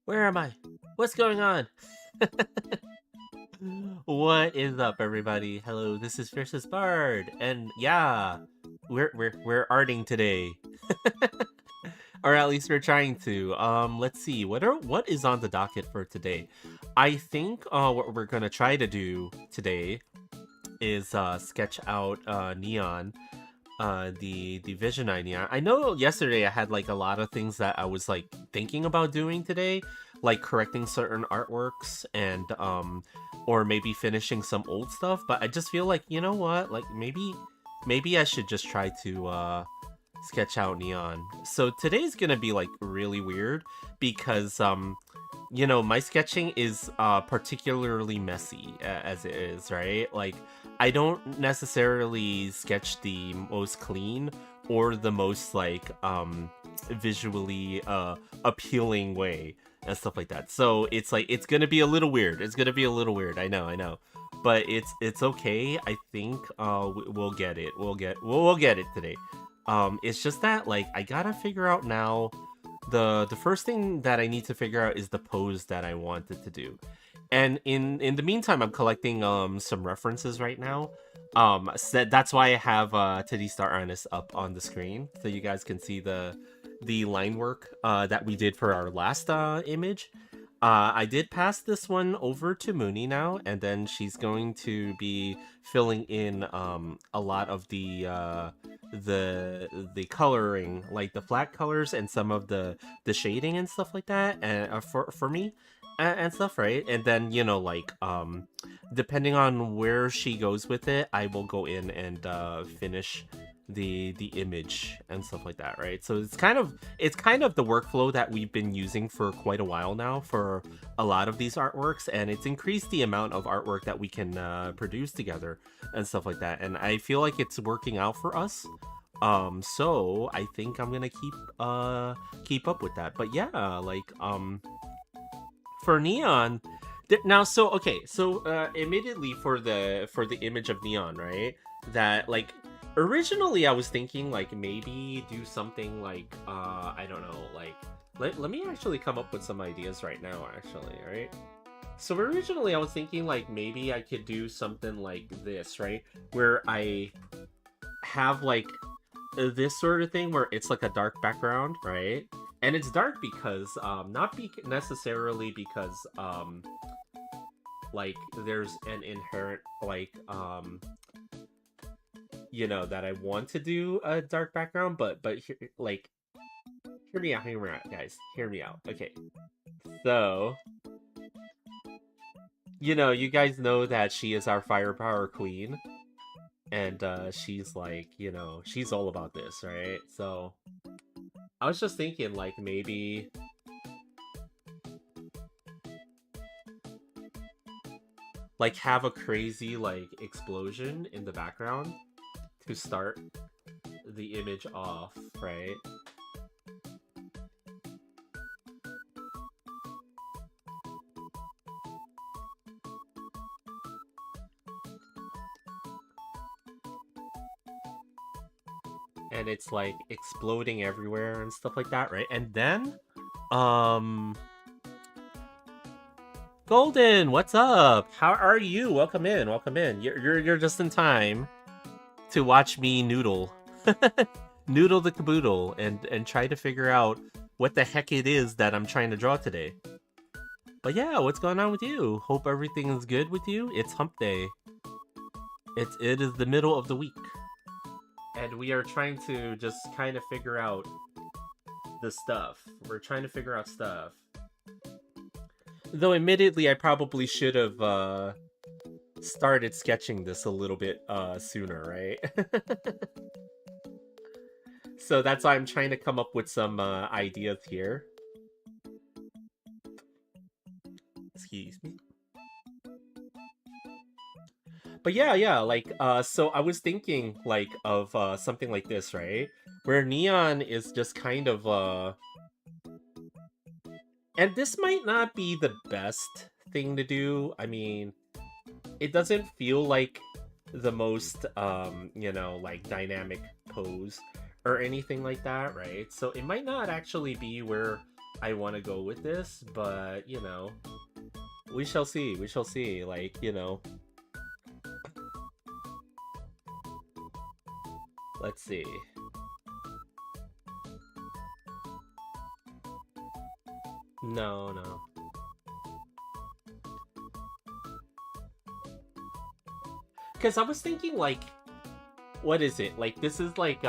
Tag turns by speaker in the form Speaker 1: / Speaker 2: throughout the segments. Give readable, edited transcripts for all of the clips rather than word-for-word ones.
Speaker 1: Where am I? What's going on? What is up, everybody? Hello, this is Fiercestbard, and yeah, we're arting today, or at least we're trying to. Let's see, what is on the docket for today? I think what we're gonna try to do today is sketch out Neon, the Vision Eye Neon. I know yesterday I had like a lot of things that I was like thinking about doing today, like correcting certain artworks and or maybe finishing some old stuff, but I just feel like, you know what, like maybe I should just try to sketch out Neon. So today's gonna be like really weird because you know, my sketching is particularly messy as it is, right? Like, I don't necessarily sketch the most clean or the most like visually appealing way and stuff like that. So it's like it's gonna be a little weird. It's gonna be a little weird. I know. But it's okay. I think we'll get it. We'll get it today. It's just that like I gotta figure out now the first thing that I need to figure out is the pose that I wanted to do. And in the meantime, I'm collecting some references right now. So that's why I have Titty Star Artist up on the screen so you guys can see the line work that we did for our last image. I did pass this one over to Mooney now, and then she's going to be filling in a lot of the coloring, like the flat colors and some of the shading and stuff like that, and for me and stuff, right? And then, you know, like depending on where she goes with it, I will go in and finish the image and stuff like that, right? So it's kind of the workflow that we've been using for quite a while now for a lot of these artworks, and it's increased the amount of artwork that we can produce together and stuff like that, and I feel like it's working out for us. So I think I'm gonna keep up with that. But yeah, like for Neon now, so okay, so immediately for the image of Neon, right, that like originally I was thinking like maybe do something like I don't know, like let me actually come up with some ideas right now, actually, right? So originally I was thinking like maybe I could do something like this, right, where I have like this sort of thing where it's like a dark background, right? And it's dark because not necessarily because like there's an inherent like you know, that I want to do a dark background, but like hear me out, guys. Hear me out. Okay. So, you know, you guys know that she is our firepower queen, and she's like, you know, she's all about this, right? So I was just thinking like maybe like have a crazy like explosion in the background to start the image off, right? And it's like exploding everywhere and stuff like that, right? And then Golden, what's up? How are you? Welcome in, welcome in. You're just in time to watch me noodle. Noodle the caboodle and try to figure out what the heck it is that I'm trying to draw today. But yeah, what's going on with you? Hope everything is good with you. It's hump day. It is the middle of the week. And we are trying to just kind of figure out the stuff. We're trying to figure out stuff. Though admittedly I probably should have started sketching this a little bit sooner, right? So that's why I'm trying to come up with some ideas here. Excuse me. But yeah, like so I was thinking like of something like this, right? Where Neon is just kind of and this might not be the best thing to do. I mean, it doesn't feel like the most you know, like dynamic pose or anything like that, right? So it might not actually be where I want to go with this, but you know, we shall see. We shall see. Like, you know, let's see. No, no. Because I was thinking, like, what is it? Like, this is like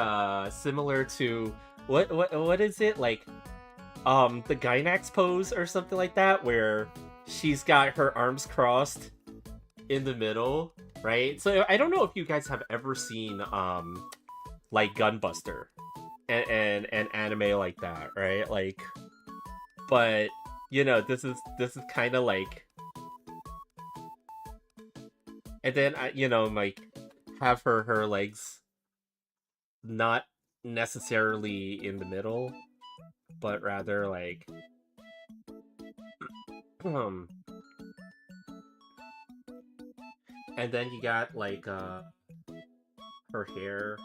Speaker 1: similar to what is it? Like, the Gynax pose or something like that, where she's got her arms crossed in the middle, right? So I don't know if you guys have ever seen like Gunbuster and anime like that, right? Like, but you know, this is kind of like, and then you know, like, have her legs not necessarily in the middle, but rather like um and then you got like her hair.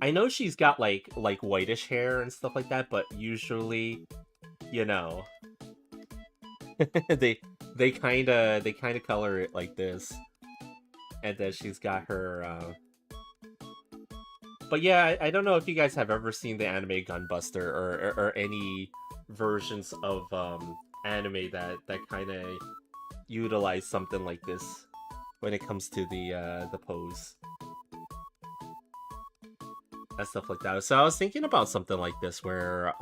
Speaker 1: I know she's got like whitish hair and stuff like that, but usually, you know, they they kind of color it like this, and then she's got her. But yeah, I don't know if you guys have ever seen the anime Gunbuster or any versions of anime that kind of utilize something like this when it comes to the pose and stuff like that. So I was thinking about something like this where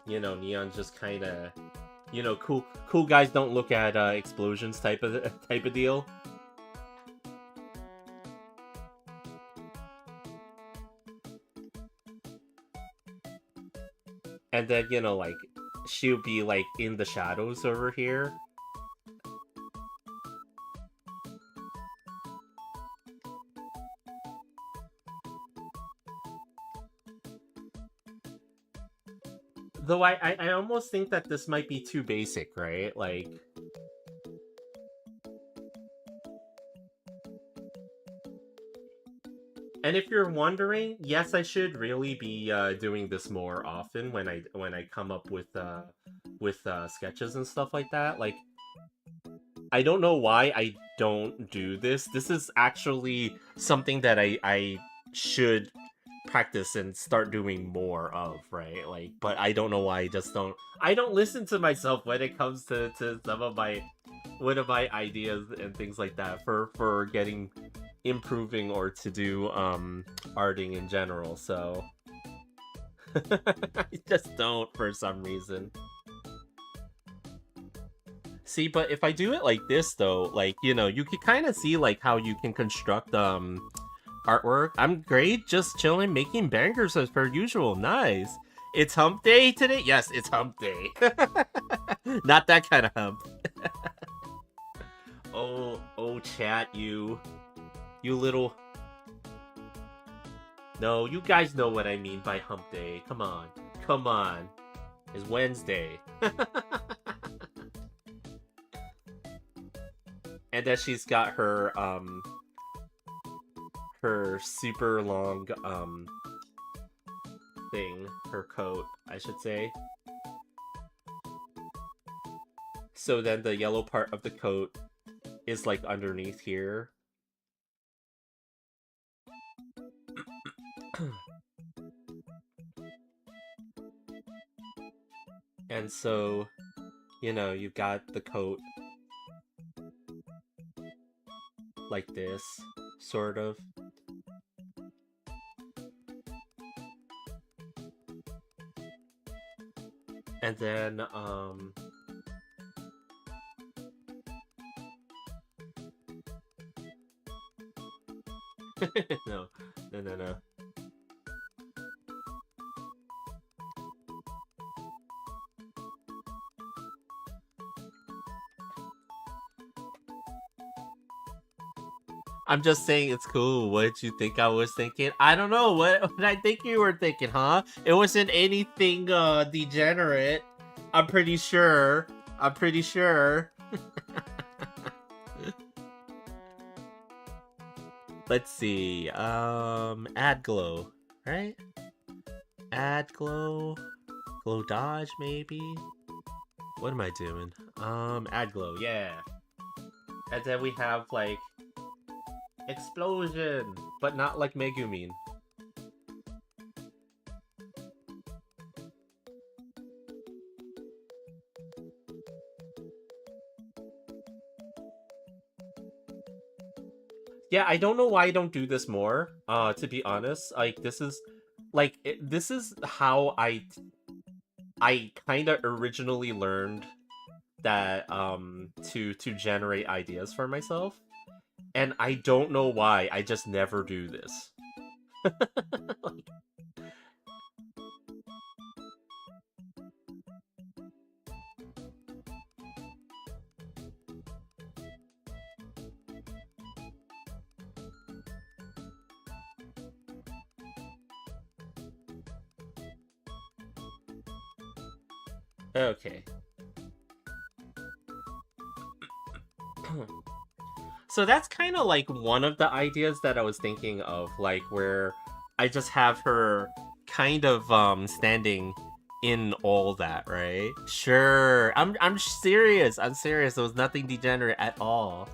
Speaker 1: you know, Neon just kind of, you know, cool guys don't look at explosions type of deal. And then, you know, like, she'll be like in the shadows over here. Though I almost think that this might be too basic, right? Like, and if you're wondering, yes, I should really be doing this more often when I come up with sketches and stuff like that. Like, I don't know why I don't do this. This is actually something that I should practice and start doing more of, right? Like, but I don't know why I don't listen to myself when it comes to some of my one of my ideas and things like that for getting improving or to do arting in general. So I just don't for some reason. See, but if I do it like this though, like, you know, you can kind of see like how you can construct artwork. I'm great, just chilling, making bangers as per usual. Nice. It's hump day today? Yes, it's hump day. Not that kind of hump. Oh, chat, you little. No, you guys know what I mean by hump day. Come on. Come on. It's Wednesday. And then she's got her super long thing, her coat, I should say. So then the yellow part of the coat is like underneath here. And so, you know, you've got the coat like this, sort of. And then, no. I'm just saying it's cool. What did you think I was thinking? I don't know. What did I think you were thinking, huh? It wasn't anything degenerate. I'm pretty sure. Let's see. Add glow, right? Add glow. Glow dodge, maybe? What am I doing? Add glow, yeah. And then we have, like, explosion, but not like Megumin. Yeah, I don't know why I don't do this more, to be honest. Like, this is, like, this is how I kind of originally learned that, to generate ideas for myself. And I don't know why, I just never do this. Like, okay. So that's kind of like one of the ideas that I was thinking of, like where I just have her kind of standing in all that, right? Sure. I'm serious. I'm serious. There was nothing degenerate at all.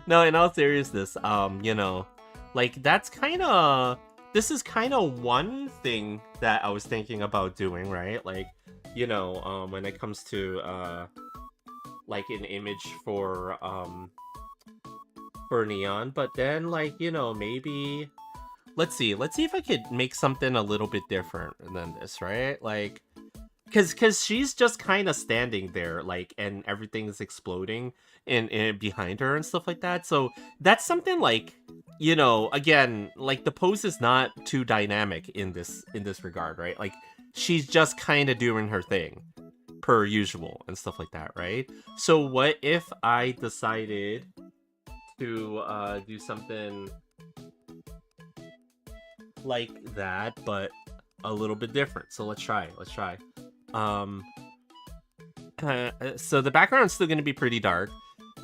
Speaker 1: No, in all seriousness, you know, like that's kind of this is kind of one thing that I was thinking about doing, right? Like, you know, when it comes to like an image for Neon, but then like, you know, maybe let's see if I could make something a little bit different than this, right? Like cause she's just kind of standing there, like, and everything's exploding in behind her and stuff like that. So that's something like, you know, again, like the pose is not too dynamic in this regard, right? Like she's just kind of doing her thing per usual and stuff like that, right? So what if I decided to do something like that, but a little bit different? So let's try. Um, so the background's still going to be pretty dark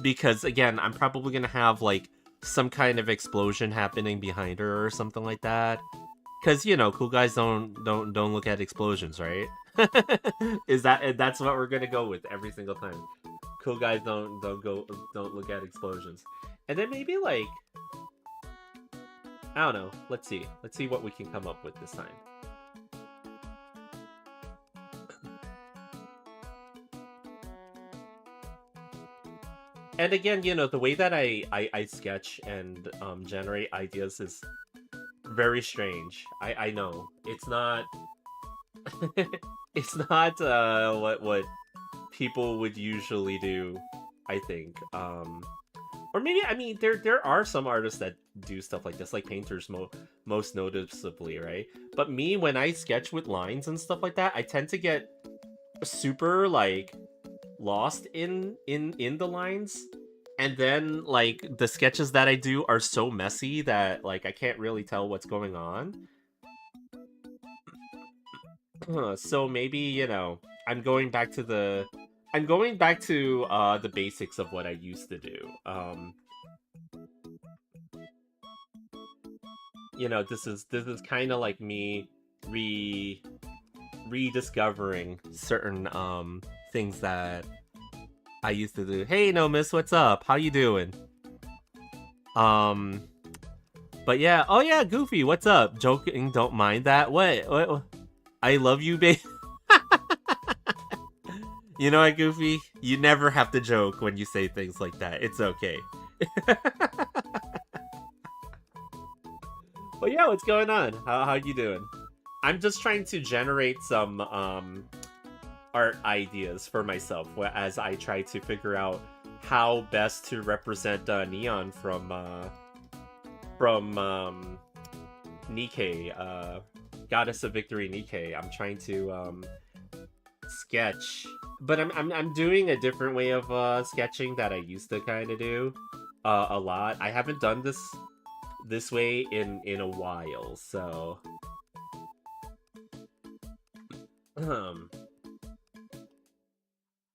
Speaker 1: because again, I'm probably going to have like some kind of explosion happening behind her or something like that. Because you know, cool guys don't look at explosions, right? That's what we're gonna go with every single time. Cool guys don't look at explosions, and then maybe like I don't know. Let's see what we can come up with this time. And again, you know, the way that I sketch and generate ideas is very strange. I know it's not it's not what people would usually do, I think. Or maybe, I mean, there are some artists that do stuff like this, like painters most noticeably, right? But me, when I sketch with lines and stuff like that, I tend to get super like lost in the lines, and then like the sketches that I do are so messy that like I can't really tell what's going on. So maybe, you know, I'm going back to the basics of what I used to do. You know, this is kind of like me rediscovering certain things that I used to do. Hey, no miss, what's up? How you doing? Um, but yeah, oh yeah, Goofy, what's up? Joking, don't mind that. What? I love you, babe. You know what, Goofy? You never have to joke when you say things like that. It's okay. But yeah, what's going on? How you doing? I'm just trying to generate some art ideas for myself as I try to figure out how best to represent Neon from Nikkei, Goddess of Victory Nikkei. I'm trying to sketch, but I'm doing a different way of sketching that I used to kind of do a lot. I haven't done this way in a while, so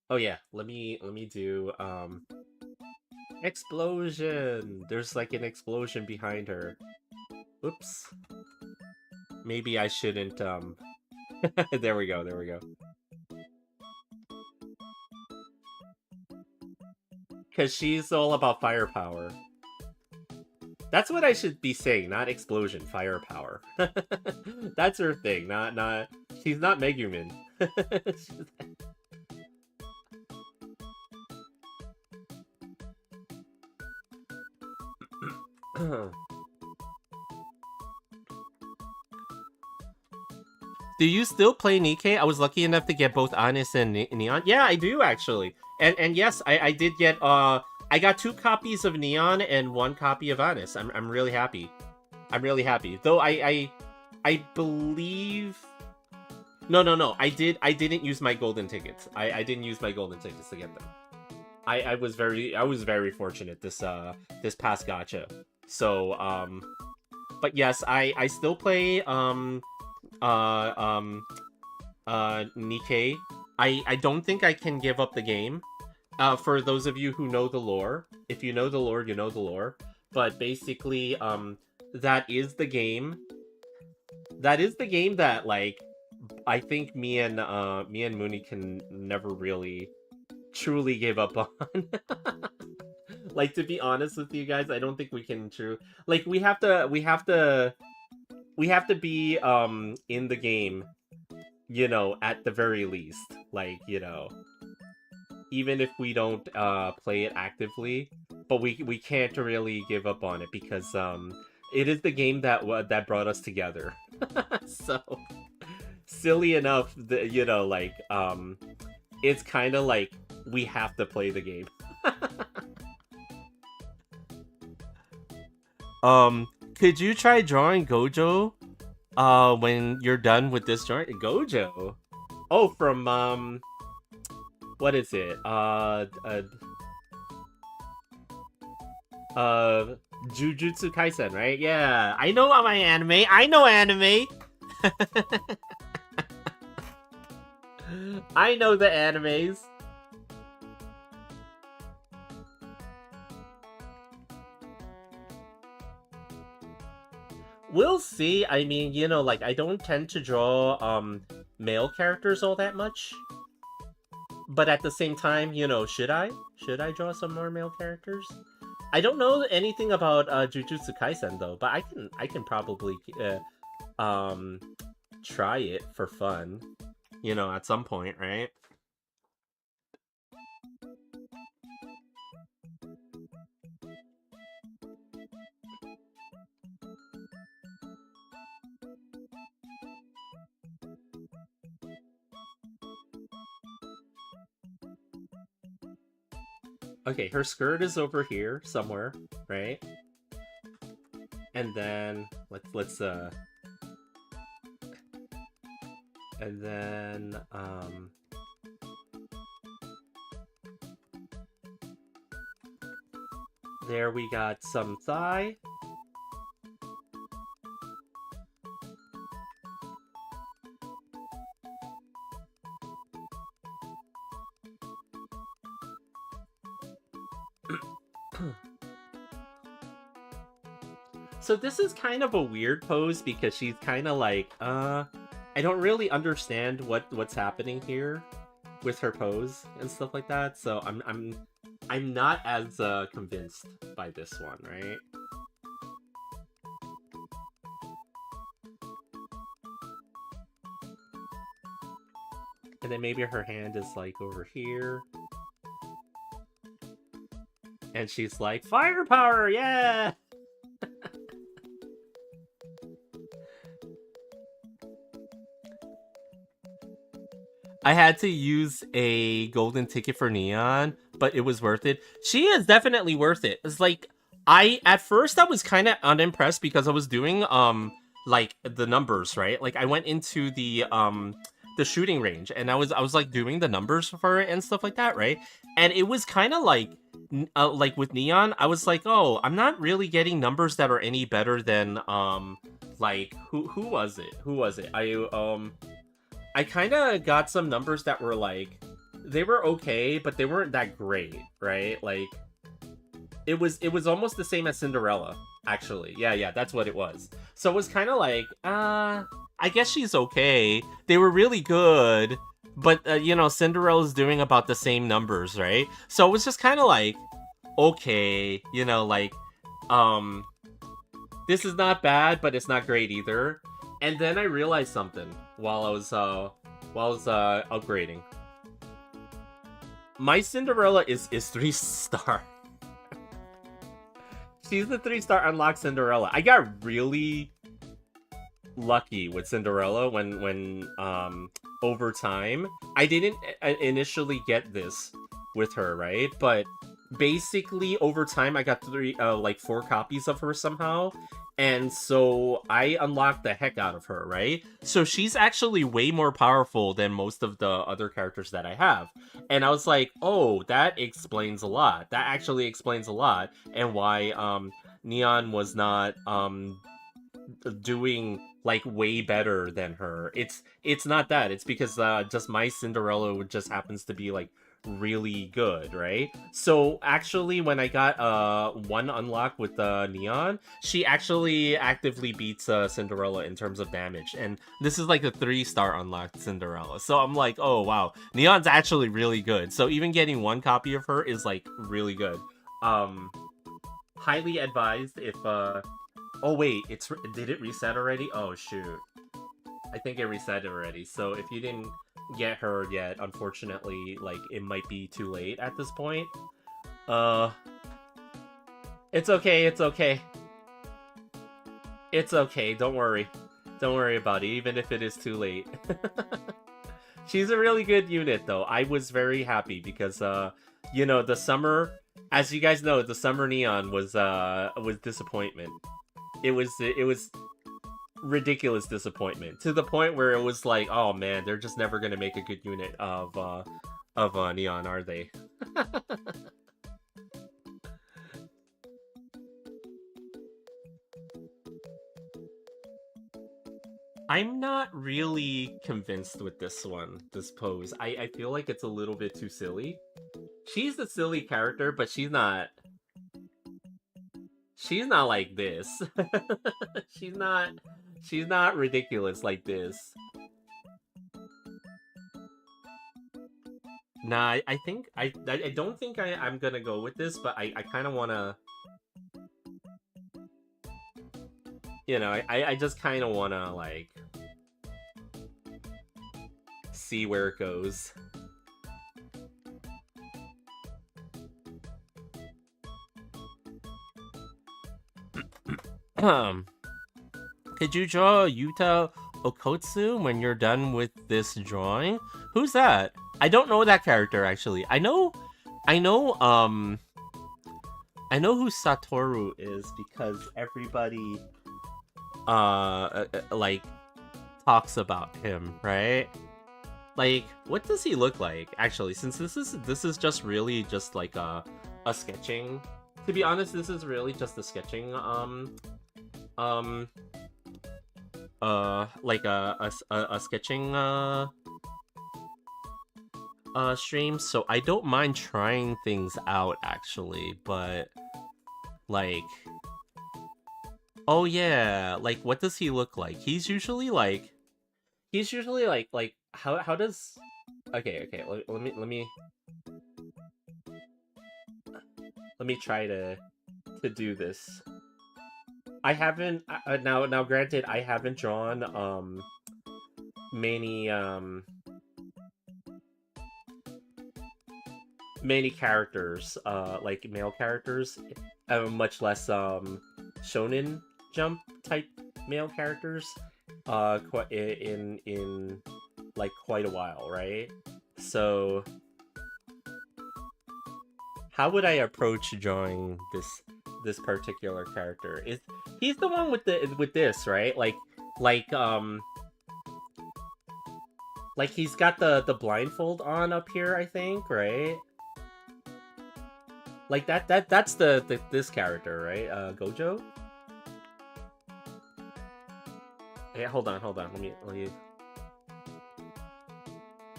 Speaker 1: oh yeah, let me do explosion. There's like an explosion behind her. Oops. maybe I shouldn't, there we go, there we go. Because she's all about firepower. That's what I should be saying, not explosion, firepower. That's her thing, not... She's not Megumin. Do you still play Nikkei? I was lucky enough to get both Honest and Neon. Yeah, I do actually. And yes, I did get I got 2 copies of Neon and 1 copy of Honest. I'm really happy. I'm really happy. Though I believe no. I didn't use my golden tickets. I didn't use my golden tickets to get them. I was very fortunate this past gacha. So but yes, I still play Nikkei. I don't think I can give up the game. For those of you who know the lore, if you know the lore, you know the lore. But basically, that is the game. That is the game that, like, I think me and Mooney can never really truly give up on. Like, to be honest with you guys, I don't think we can like, we have to be in the game, you know, at the very least. Like, you know, even if we don't play it actively, but we can't really give up on it because it is the game that brought us together. So silly enough, you know, like it's kind of like we have to play the game. Could you try drawing Gojo when you're done with this drawing? Gojo? Oh, from what is it? Jujutsu Kaisen, right? Yeah, I know my anime. I know anime. I know the animes. We'll see. I mean, you know, like, I don't tend to draw male characters all that much. But at the same time, you know, should I? Should I draw some more male characters? I don't know anything about Jujutsu Kaisen though, but I can probably try it for fun, you know, at some point, right? Okay, her skirt is over here somewhere, right? And then let's and then there we got some thigh. So this is kind of a weird pose because she's kind of like, I don't really understand what's happening here with her pose and stuff like that. So I'm not as convinced by this one, right? And then maybe her hand is like over here. And she's like, firepower, yeah! I had to use a golden ticket for Neon, but it was worth it. She is definitely worth it. It's like, at first I was kind of unimpressed because I was doing, like, the numbers, right? Like, I went into the shooting range, and I was like, doing the numbers for it and stuff like that, right? And it was kind of like with Neon, I was like, oh, I'm not really getting numbers that are any better than, like, who was it? Who was it? I kind of got some numbers that were like, they were okay, but they weren't that great, right? Like, it was almost the same as Cinderella, actually. Yeah, that's what it was. So it was kind of like, I guess she's okay. They were really good, but Cinderella's doing about the same numbers, right? So it was just kind of like, okay, like, um, this is not bad, but it's not great either. And then I realized something while I was upgrading. My Cinderella is 3-star. She's the 3-star unlocked Cinderella. I got really lucky with Cinderella when over time. I didn't initially get this with her, right? But basically over time I got 4 copies of her somehow. And so I unlocked the heck out of her, right? So she's actually way more powerful than most of the other characters that I have. And I was like, oh, that explains a lot. That actually explains a lot. And why Neon was not doing like way better than her. It's not that. It's because just my Cinderella just happens to be like really good, right? So actually when I got one unlock with Neon, she actually actively beats Cinderella in terms of damage, and this is like a 3-star unlocked Cinderella. So I'm like, oh wow, Neon's actually really good. So even getting one copy of her is like really good. Highly advised if oh wait, did it reset already? Oh shoot, I think it reset already. So if you didn't get her yet, unfortunately, like, it might be too late at this point. It's okay, it's okay. It's okay, don't worry. Don't worry about it, even if it is too late. She's a really good unit, though. I was very happy because, the summer, as you guys know, the summer Neon was disappointment. It was ridiculous disappointment, to the point where it was like, oh man, they're just never gonna make a good unit of Neon, are they? I'm not really convinced with this pose. I feel like it's a little bit too silly. She's a silly character, but she's not like this. she's not ridiculous like this. Nah, I think I don't think I'm gonna go with this, but I kind of wanna, I just kind of wanna like see where it goes. Could you draw Yuta Okotsu when you're done with this drawing? Who's that? I don't know that character, actually. I know who Satoru is because everybody like talks about him, right? Like, what does he look like, actually? Since this is just really just like a sketching. To be honest, this is really just a sketching like a sketching stream, so I don't mind trying things out, actually. But like, oh yeah, like, what does he look like? He's usually like how does, okay, let me try to do this. I haven't now granted, I haven't drawn many characters, like male characters, much less shonen jump type male characters in like quite a while, right? So how would I approach drawing this particular character? He's the one with this, right? Like he's got the blindfold on up here, I think, right? Like that's this character, right? Gojo? Yeah, hold on. Let me.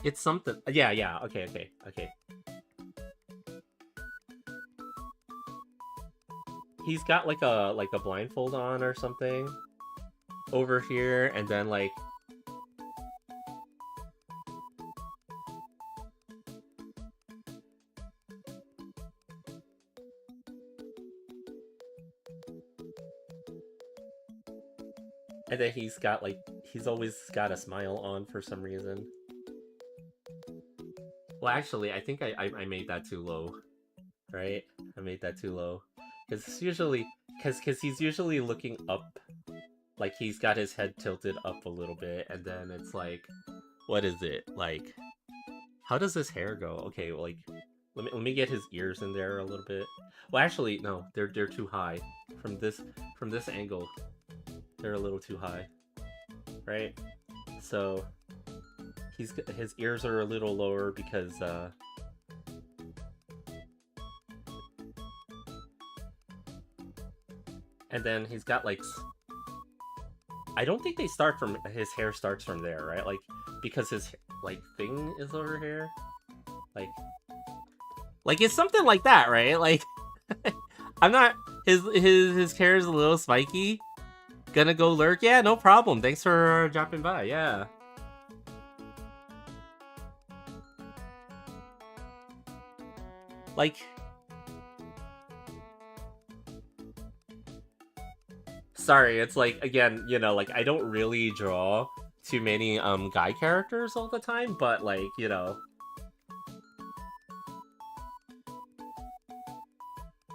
Speaker 1: It's something. Yeah. Okay. he's got like a blindfold on or something over here, and then like he's got like he's always got a smile on for some reason. Well, actually, I think I made that too low, right? I made that too low because it's usually because he's usually looking up, like he's got his head tilted up a little bit, and then it's like, what is it like? How does his hair go? Okay, well, like let me get his ears in there a little bit. Well, actually, no, they're too high from this angle. They're a little too high, right? So his ears are a little lower because and then he's got like I don't think they start from his hair starts from there, right? Like because his like thing is over here, like it's something like that, right? Like I'm not his hair is a little spiky. Gonna go lurk? Yeah, no problem. Thanks for dropping by. Yeah. Like, sorry, it's like again, you know, like I don't really draw too many guy characters all the time, but like, you know,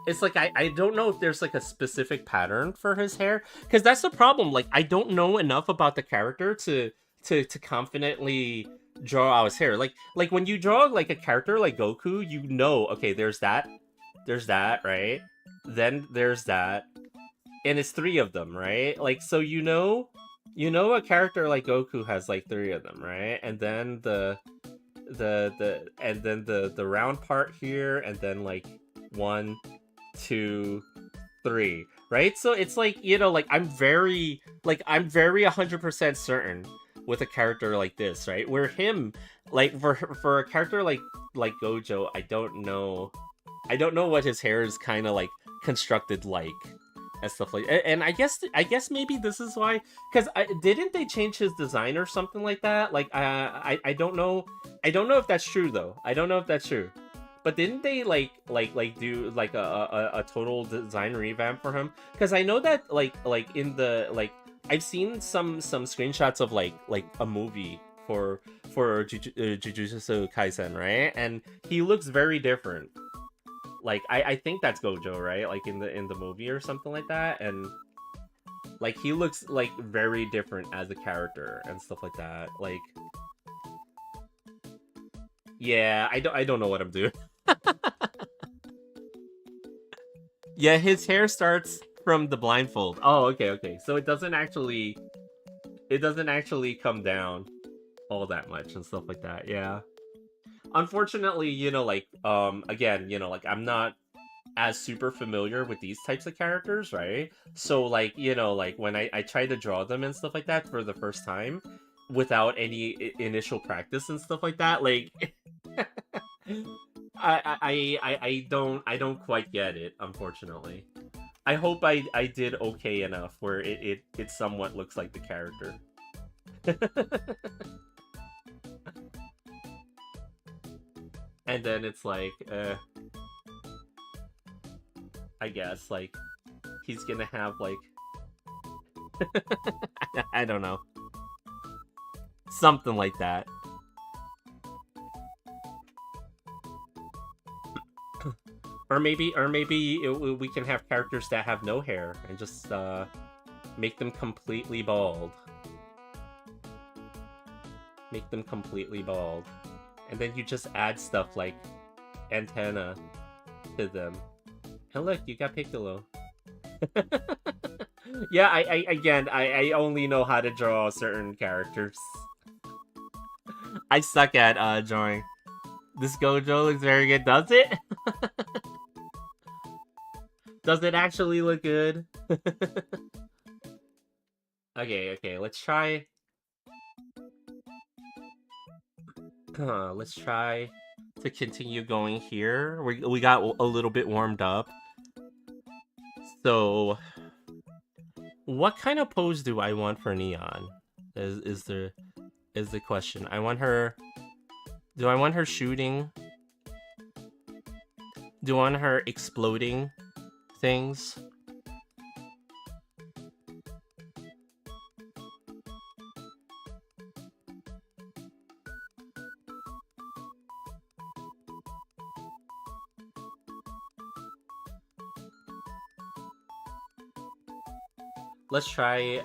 Speaker 1: it's like I don't know if there's like a specific pattern for his hair, because that's the problem. Like I don't know enough about the character to confidently draw out his hair. Like when you draw like a character like Goku, you know, okay, there's that, right? Then there's that, and it's three of them, right? Like so you know a character like Goku has like three of them, right? And then the round part here, and then like 1, 2, 3, right? So it's like, you know, like I'm very 100% certain with a character like this, right? Where him, like for a character like Gojo, I don't know what his hair is kind of like constructed like and stuff like. And I guess maybe this is why, because didn't they change his design or something like that? Like I don't know if that's true though. I don't know if that's true. But didn't they like do like a total design revamp for him? Because I know that like in the like I've seen some screenshots of like a movie for Jujutsu Kaisen, right? And he looks very different. Like I think that's Gojo, right? Like in the movie or something like that, and like he looks like very different as a character and stuff like that. Like, yeah, I don't know what I'm doing. Yeah, his hair starts from the blindfold. Oh, okay. So it doesn't actually come down all that much and stuff like that. Yeah. Unfortunately, you know, like again, you know, like I'm not as super familiar with these types of characters, right? So like, you know, like when I try to draw them and stuff like that for the first time without any initial practice and stuff like that, like I don't quite get it, unfortunately. I hope I did okay enough where it somewhat looks like the character. And then it's like, I guess, like, he's gonna have, like... I don't know. Something like that. Or maybe we can have characters that have no hair and just make them completely bald. Make them completely bald. And then you just add stuff like antenna to them. And look, you got Piccolo. Yeah, I only know how to draw certain characters. I suck at drawing. This Gojo looks very good, does it? Does it actually look good? Okay, let's try. Let's try to continue going here. We got a little bit warmed up. So, what kind of pose do I want for Neon? Is the question. I want her. Do I want her shooting? Do I want her exploding things? Let's try.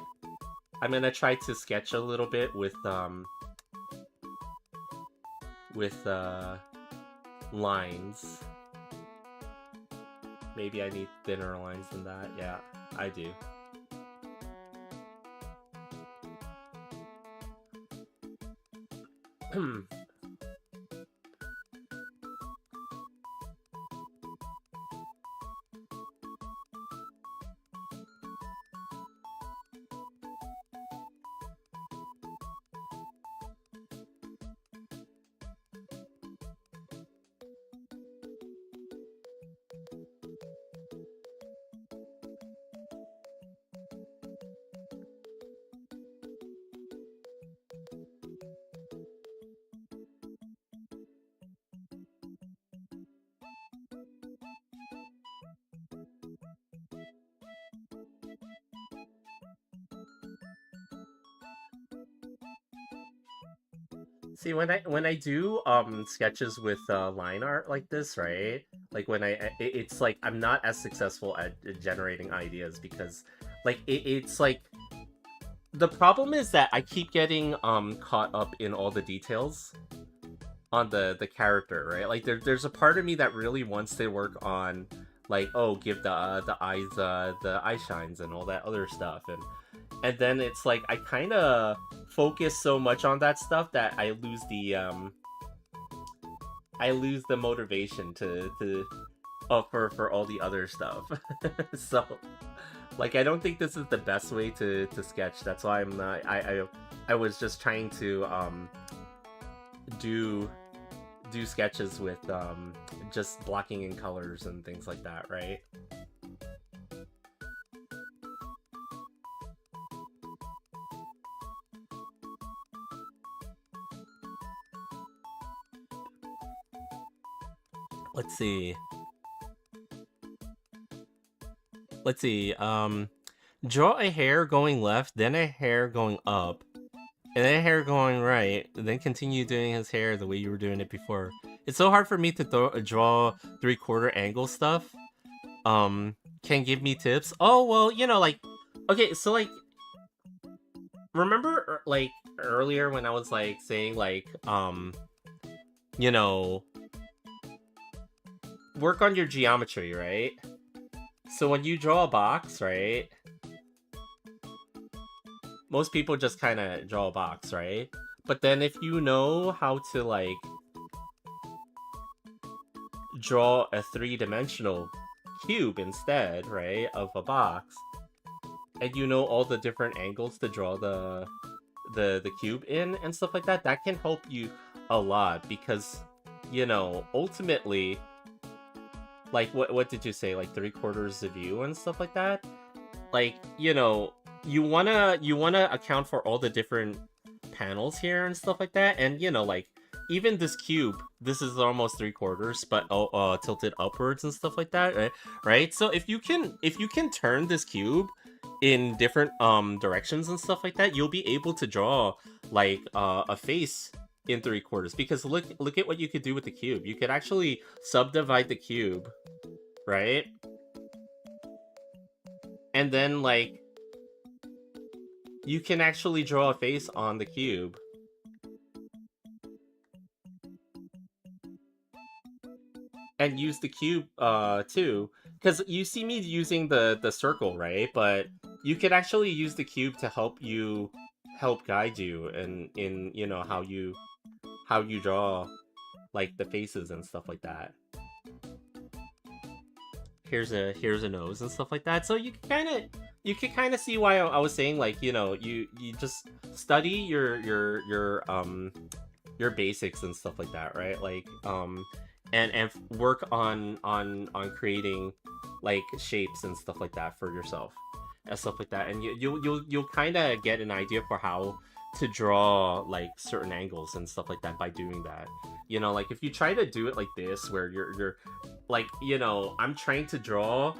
Speaker 1: I'm gonna try to sketch a little bit with lines. Maybe I need thinner lines than that. Yeah, I do. See, when I do sketches with line art like this, right? Like when it's like I'm not as successful at generating ideas because like it's like the problem is that I keep getting caught up in all the details on the character, right? Like there's a part of me that really wants to work on like, oh, give the eyes the eye shines and all that other stuff, and then it's like I kind of focus so much on that stuff that I lose the motivation to for all the other stuff. So like I don't think this is the best way to sketch. That's why I'm not I was just trying to do sketches with just blocking in colors and things like that, right? Let's see. Let's see. Draw a hair going left, then a hair going up, and then a hair going right, and then continue doing his hair the way you were doing it before. It's so hard for me to draw 3/4 angle stuff. Can give me tips? Oh, well, like, okay, so, like, remember, like, earlier when I was, like, saying, like, you know, work on your geometry, right? So when you draw a box, right? Most people just kind of draw a box, right? But then if you know how to, like, draw a 3-dimensional cube instead, right, of a box, and you know all the different angles to draw the cube in and stuff like that, that can help you a lot because, ultimately, like, what did you say, like 3/4 the view and stuff like that? Like, you wanna account for all the different panels here and stuff like that, and like, even this cube, this is almost 3/4, but tilted upwards and stuff like that, right? So if you can turn this cube in different directions and stuff like that, you'll be able to draw like a face in 3/4, because look at what you could do with the cube. You could actually subdivide the cube, right? And then, like, you can actually draw a face on the cube. And use the cube, too. Because you see me using the circle, right? But you could actually use the cube to help guide you in how you draw, like, the faces and stuff like that. Here's a nose and stuff like that. So you can kind of see why I was saying, like, you just study your basics and stuff like that, right? Like, and work on creating like shapes and stuff like that for yourself and stuff like that, and you'll kind of get an idea for how to draw like certain angles and stuff like that by doing that. You know, like if you try to do it like this, where you're like, you know, I'm trying to draw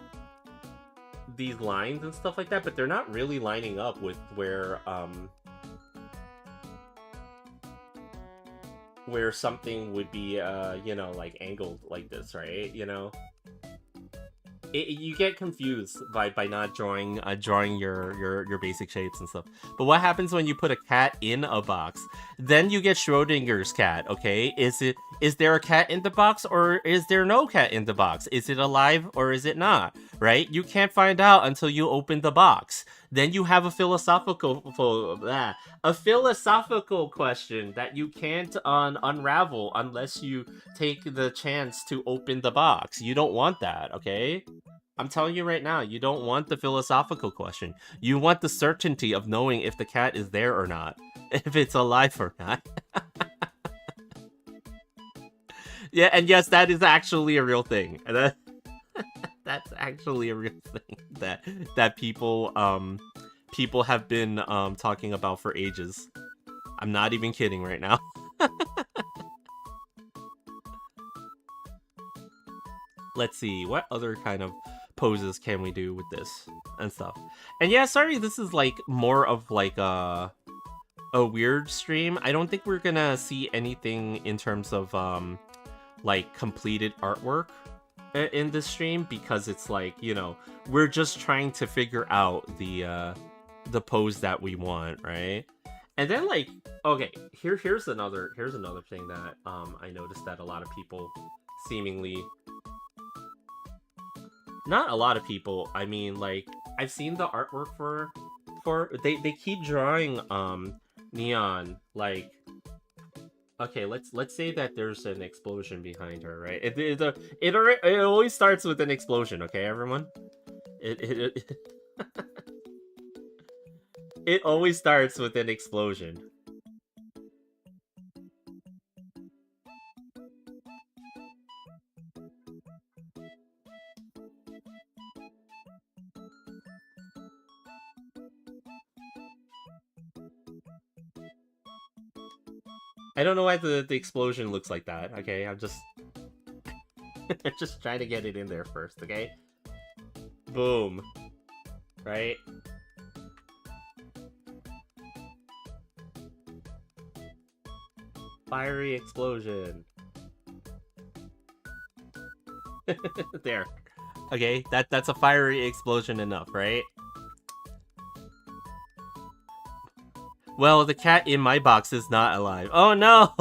Speaker 1: these lines and stuff like that, but they're not really lining up with where something would be you know, like angled like this, right? You know, you get confused by not drawing your basic shapes and stuff. But what happens when you put a cat in a box? Then you get Schrodinger's cat. Okay, is there a cat in the box, or is there no cat in the box? Is it alive or is it not? Right? You can't find out until you open the box. Then you have a philosophical question that you can't unravel unless you take the chance to open the box. You don't want that, okay? I'm telling you right now, you don't want the philosophical question. You want the certainty of knowing if the cat is there or not, if it's alive or not. Yeah, and yes, that is actually a real thing. That's actually a real thing that people have been talking about for ages. I'm not even kidding right now. Let's see, what other kind of poses can we do with this and stuff. And yeah, sorry, this is like more of like a weird stream. I don't think we're gonna see anything in terms of like completed artwork in this stream, because it's like, you know, we're just trying to figure out the pose that we want, right? And then like, okay, here's another thing that I noticed that a lot of people seemingly, not a lot of people, I mean, like, I've seen the artwork for they keep drawing Neon, like, okay, let's say that there's an explosion behind her, right? It always starts with an explosion, okay, everyone? It it always starts with an explosion. I don't know why the explosion looks like that, okay? I'm just just trying to get it in there first, okay? Boom. Right? Fiery explosion. There. Okay, that's a fiery explosion enough, right? Well, the cat in my box is not alive. Oh no!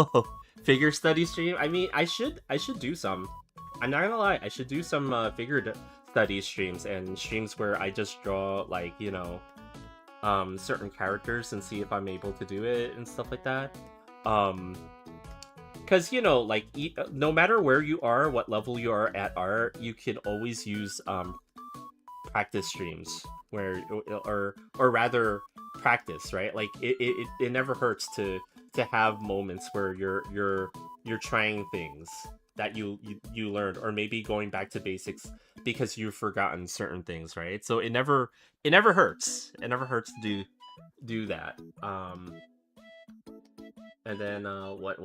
Speaker 1: Figure study stream? I mean, I should do some. I'm not gonna lie, I should do some figure study streams, and streams where I just draw, like, you know, certain characters and see if I'm able to do it and stuff like that. Because, you know, like, no matter where you are, what level you are at art, you can always use practice streams where, or rather, practice, right? Like, it never hurts to have moments where you're trying things that you learned, or maybe going back to basics because you've forgotten certain things, right? So it never hurts. It never hurts to do that. And then what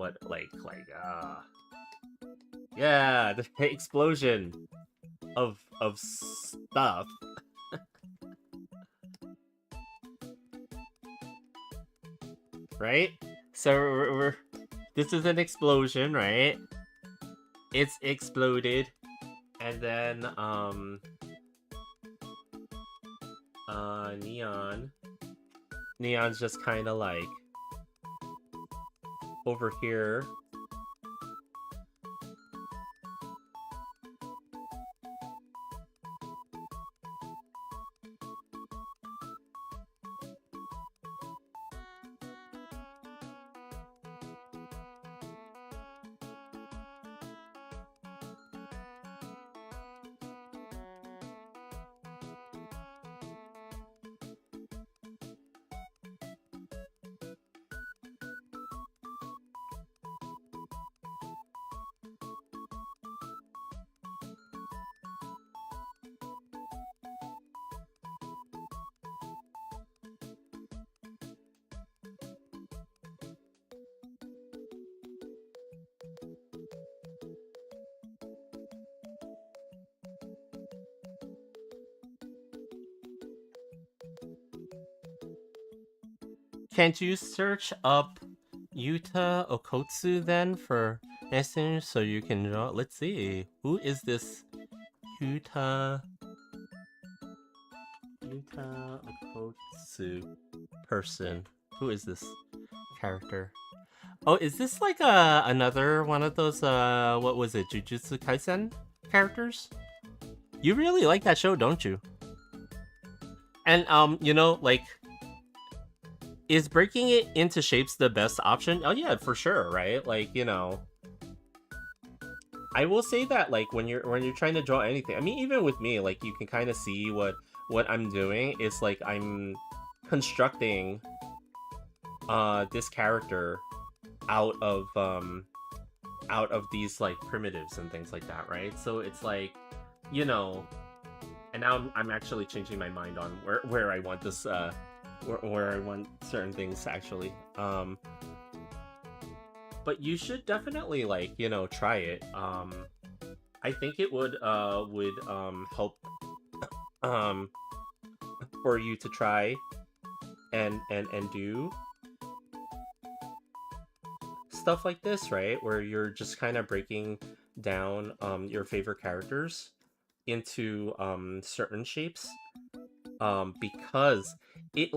Speaker 1: yeah, the explosion of stuff. Right? So this is an explosion, right? It's exploded, and then Neon's just kind of like over here. Can't you search up Yuta Okotsu then for instance so you can draw? Let's see. Who is this Yuta Okotsu person? Who is this character? Oh, is this like another one of those what was it, Jujutsu Kaisen characters? You really like that show, don't you? And you know, like, is breaking it into shapes the best option? Oh yeah, for sure, right? Like, you know, I will say that like when you're trying to draw anything, I mean, even with me, like you can kind of see what I'm doing is like I'm constructing this character out of these like primitives and things like that, right? So it's like, you know, and now I'm actually changing my mind on where I want this where I want certain things actually. But you should definitely like, you know, try it. I think it would help for you to try and do stuff like this, right? Where you're just kind of breaking down your favorite characters into certain shapes, because it's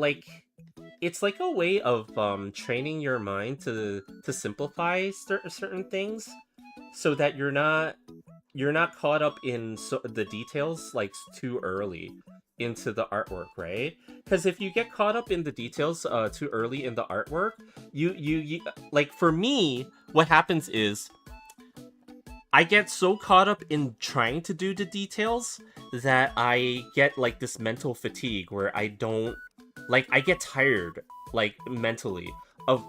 Speaker 1: like a way of training your mind to simplify certain things, so that you're not caught up in the details like too early into the artwork, right? Because if you get caught up in the details too early in the artwork, you like, for me, what happens is I get so caught up in trying to do the details that I get like this mental fatigue where I don't, like, I get tired like mentally of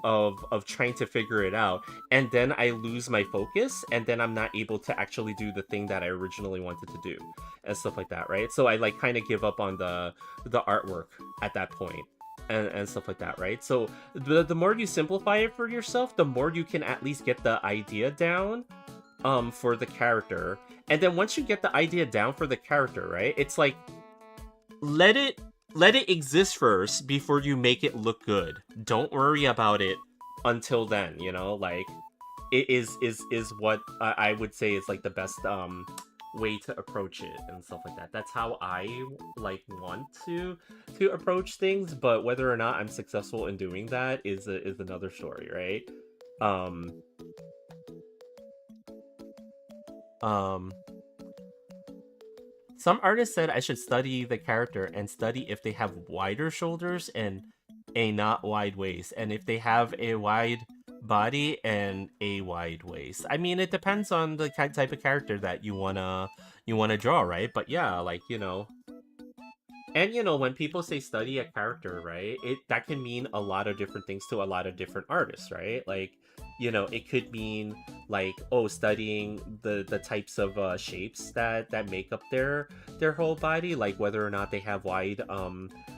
Speaker 1: trying to figure it out, and then I lose my focus, and then I'm not able to actually do the thing that I originally wanted to do and stuff like that, right? So I like kind of give up on the artwork at that point and stuff like that, right? So the more you simplify it for yourself, the more you can at least get the idea down for the character. And then once you get the idea down for the character, right, it's like let it exist first before you make it look good. Don't worry about it until then, you know? Like, it is what I would say is like the best way to approach it and stuff like that. That's how I like want to approach things, but whether or not I'm successful in doing that is another story, right? Some artists said I should study the character and study if they have wider shoulders and a not wide waist, and if they have a wide body and a wide waist. I mean, it depends on the type of character that you wanna draw, right? But yeah, like, you know, and you know, when people say study a character, right, that can mean a lot of different things to a lot of different artists, right? Like, you know, it could mean like, oh, studying the types of shapes that make up their whole body, like whether or not they have wide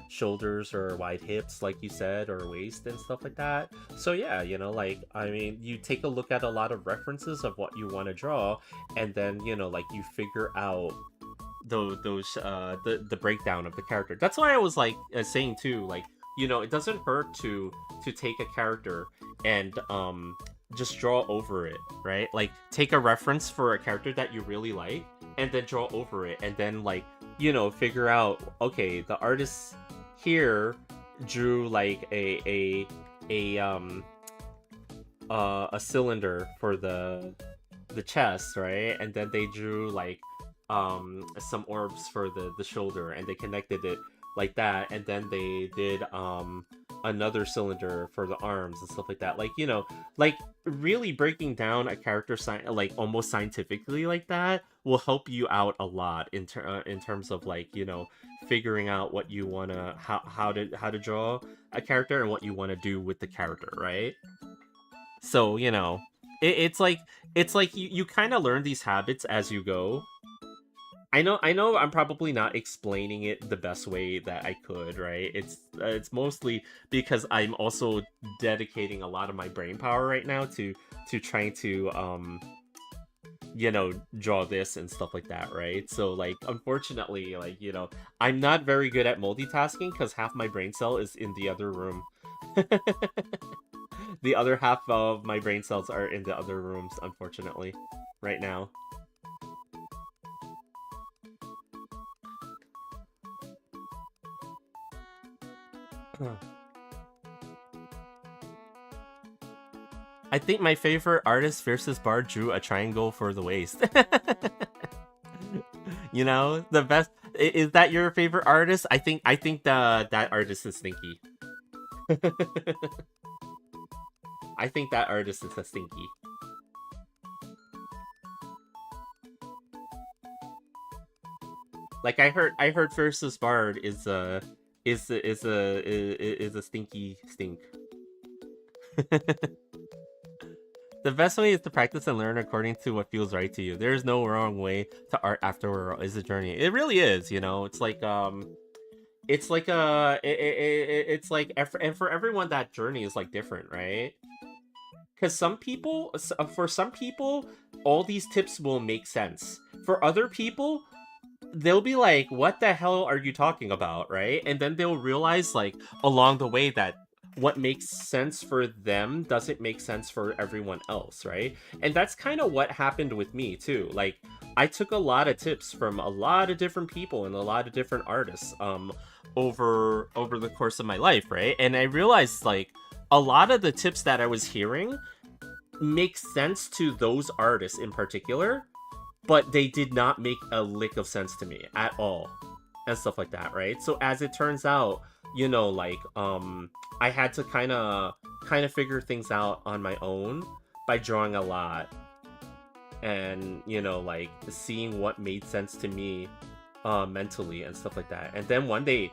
Speaker 1: shoulders or wide hips, like you said, or waist and stuff like that. So yeah, you know, like, I mean, you take a look at a lot of references of what you want to draw, and then, you know, like, you figure out the breakdown of the character. That's why I was like saying too, like, you know, it doesn't hurt to take a character and just draw over it, right? Like, take a reference for a character that you really like and then draw over it, and then, like, you know, figure out, okay, the artist here drew like a cylinder for the chest, right? And then they drew like some orbs for the shoulder, and they connected it like that, and then they did another cylinder for the arms and stuff like that. Like, you know, like, really breaking down a character like almost scientifically like that will help you out a lot in terms of, like, you know, figuring out what you want to how to draw a character and what you want to do with the character, right? So, you know, it's like you kind of learn these habits as you go. I know I'm probably not explaining it the best way that I could, right? It's mostly because I'm also dedicating a lot of my brain power right now to trying to you know, draw this and stuff like that, right? So, like, unfortunately, like, you know, I'm not very good at multitasking because half my brain cell is in the other room The other half of my brain cells are in the other rooms, unfortunately, right now. I think my favorite artist, Fiercestbard, drew a triangle for the waist. You know, the best. Is that your favorite artist? I think that artist is Stinky. I think that artist is a Stinky. Like I heard Fiercestbard is a stinky stink. The best way is to practice and learn according to what feels right to you. There is no wrong way to art after is a journey. It really is, you know. It's like it's like and for everyone that journey is like different, right? Because for some people, all these tips will make sense. For other people, they'll be like, what the hell are you talking about, right? And then they'll realize, like, along the way that what makes sense for them doesn't make sense for everyone else, right? And that's kind of what happened with me too. Like, I took a lot of tips from a lot of different people and a lot of different artists over the course of my life, right? And I realized, like, a lot of the tips that I was hearing make sense to those artists in particular, but they did not make a lick of sense to me at all, and stuff like that, right? So as it turns out, you know, like, I had to kind of figure things out on my own by drawing a lot, and, you know, like, seeing what made sense to me mentally and stuff like that. And then one day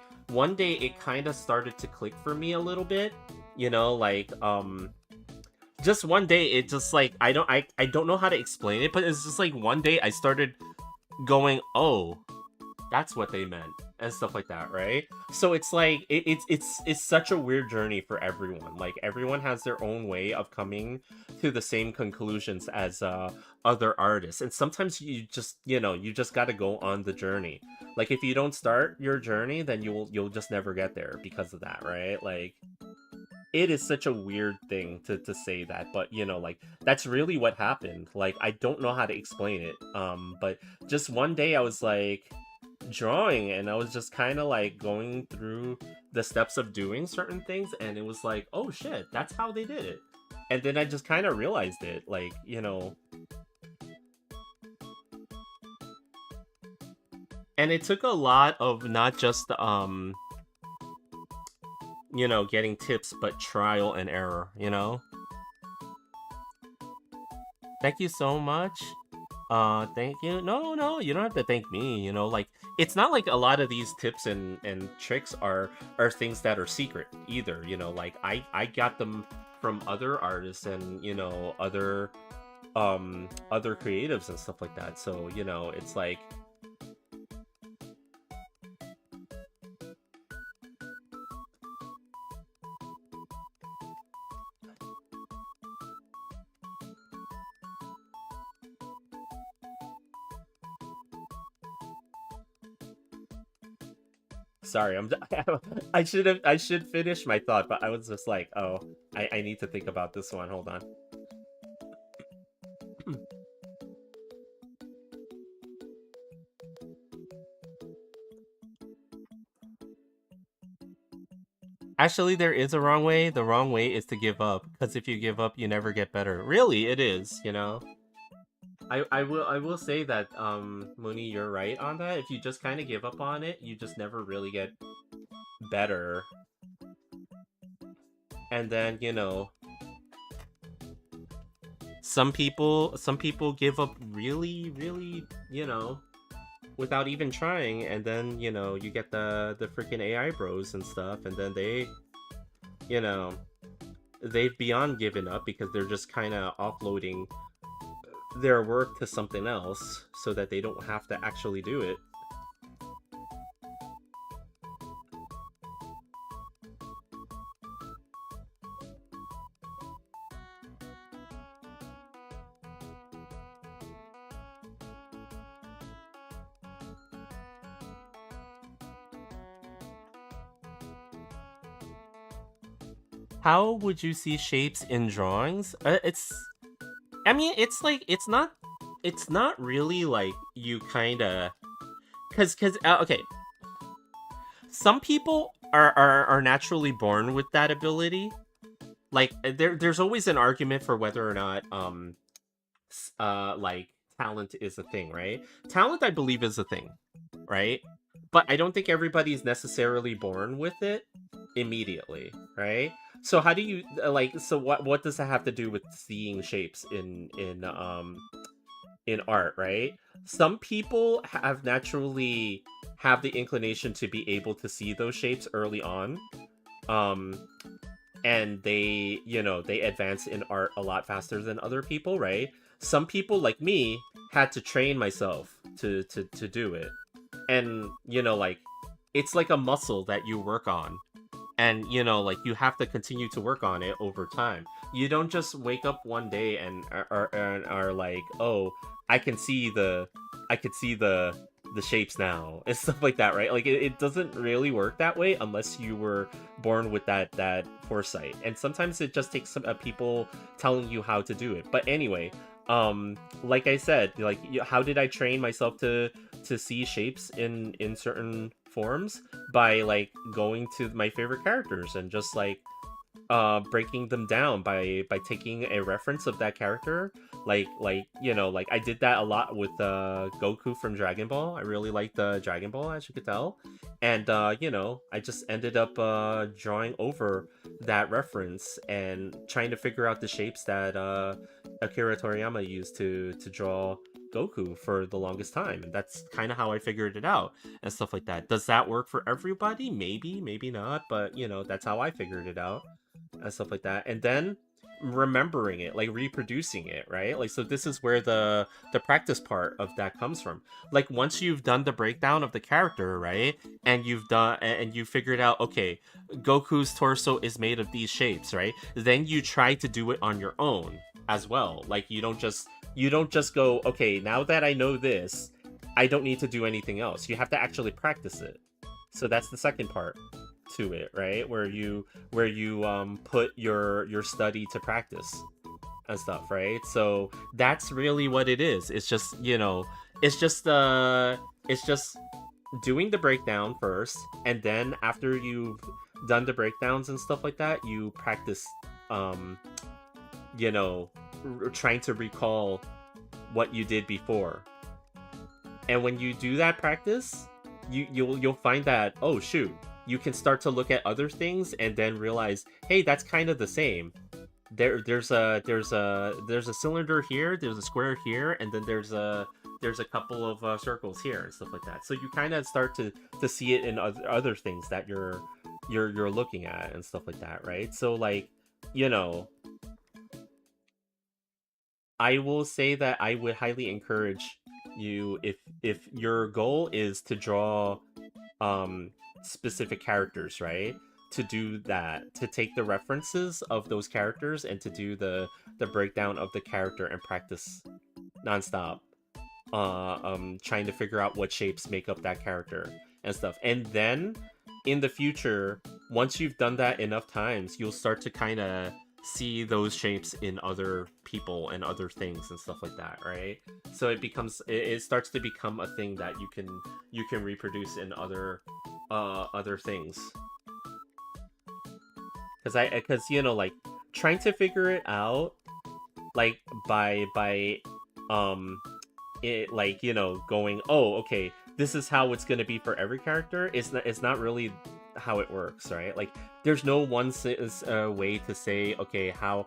Speaker 1: it kind of started to click for me a little bit, you know, like, just one day it just, like, I don't know how to explain it, but it's just like one day I started going, oh, that's what they meant, and stuff like that, right? So it's like it's such a weird journey for everyone. Like, everyone has their own way of coming to the same conclusions as other artists, and sometimes you just, you know, you just got to go on the journey. Like, if you don't start your journey, then you'll just never get there because of that, right? Like, it is such a weird thing to say that, but, you know, like, that's really what happened. Like, I don't know how to explain it, but just one day I was like drawing, and I was just kind of like going through the steps of doing certain things, and it was like, oh shit, that's how they did it. And then I just kind of realized it, like, you know. And it took a lot of not just you know, getting tips, but trial and error, you know. Thank you so much. Thank you. No, you don't have to thank me, you know. Like, it's not like a lot of these tips and tricks are things that are secret either, you know. Like, I got them from other artists and, you know, other creatives and stuff like that. So, you know, it's like, sorry, I should finish my thought, but I was just like, oh, I need to think about this one. Hold on. Actually, there is a wrong way. The wrong way is to give up, because if you give up, you never get better. Really, it is, you know. I will say that, Mooney, you're right on that. If you just kind of give up on it, you just never really get better. And then, you know, some people give up really, really, you know, without even trying, and then, you know, you get the freaking AI bros and stuff, and then they, you know, they've beyond given up because they're just kind of offloading their work to something else so that they don't have to actually do it. How would you see shapes in drawings? I mean, it's like it's not really like you kind of cuz okay, some people are naturally born with that ability. Like there's always an argument for whether or not like talent is a thing, right? Talent, I believe, is a thing, right? But I don't think everybody's necessarily born with it immediately, right? So how do you like? So what does that have to do with seeing shapes in art, right? Some people have naturally have the inclination to be able to see those shapes early on. Um, and they they advance in art a lot faster than other people, right? Some people like me had to train myself to do it, and like it's like a muscle that you work on, and like you have to continue to work on it over time. You don't just wake up one day and are like, oh, i can see the I could see the shapes now and stuff like that, right? Like it doesn't really work that way unless you were born with that foresight, and sometimes it just takes some people telling you how to do it. But anyway, like I said, like how did I train myself to see shapes in certain forms? By like going to my favorite characters and just like breaking them down by taking a reference of that character, like like I did that a lot with Goku from Dragon Ball. I really liked Dragon Ball, as you could tell, and I just ended up drawing over that reference and trying to figure out the shapes that Akira Toriyama used to draw Goku for the longest time, and that's kind of how I figured it out and stuff like that. Does that work for everybody? Maybe, maybe not, but that's how I figured it out and stuff like that. And then remembering it, like reproducing it, right? Like, so this is where the practice part of that comes from. Like once you've done the breakdown of the character, right? And you figured out, okay, Goku's torso is made of these shapes, right? Then you try to do it on your own as well. Like you don't just go, okay, now that I know this, I don't need to do anything else. You have to actually practice it. So that's the second part to it, right? Where you put your study to practice and stuff, right? So that's really what it is. It's just, it's just doing the breakdown first, and then after you've done the breakdowns and stuff like that, you practice you know trying to recall what you did before. And when you do that practice, you'll find that, oh shoot, you can start to look at other things and then realize, hey, that's kind of the same. There's a cylinder here, there's a square here, and then there's a couple of circles here and stuff like that. So you kind of start to see it in other things that you're looking at and stuff like that, right? So like, you know, I will say that I would highly encourage you, if your goal is to draw um specific characters, right? To do that, to take the references of those characters and to do the breakdown of the character and practice nonstop. Trying to figure out what shapes make up that character and stuff. And then in the future, once you've done that enough times, you'll start to kind of see those shapes in other people and other things and stuff like that, right? So it starts to become a thing that you can reproduce in other things. Because like trying to figure it out, like by um it, like going, oh, okay, this is how it's going to be for every character. It's not really how it works, right? Like there's no one way to say, okay, how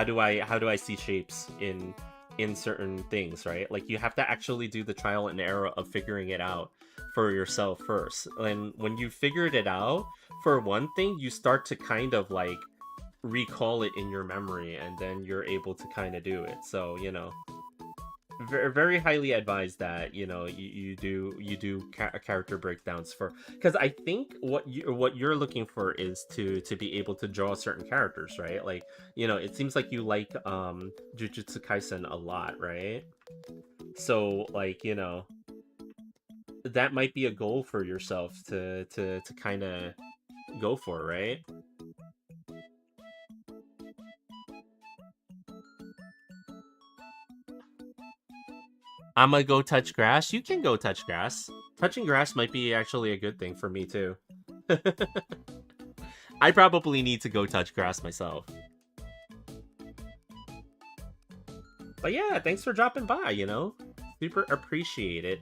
Speaker 1: do I see shapes in certain things, right? Like you have to actually do the trial and error of figuring it out for yourself first. And when you figured it out, for one thing, you start to kind of like recall it in your memory, and then you're able to kind of do it. So very, very highly advised that you do character breakdowns, for because I think what you're looking for is to be able to draw certain characters, right? Like it seems like you like Jujutsu Kaisen a lot, right? So like that might be a goal for yourself to kind of go for, right? I'm gonna go touch grass. You can go touch grass. Touching grass might be actually a good thing for me too. I probably need to go touch grass myself. But yeah, thanks for dropping by, you know? Super appreciate it.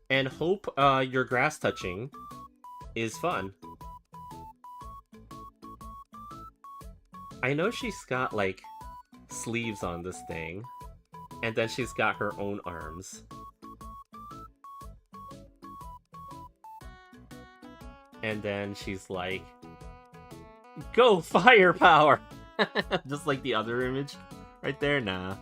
Speaker 1: And hope your grass touching is fun. I know she's got, like, sleeves on this thing. And then she's got her own arms. And then she's like, go firepower! Just like the other image right there? Nah.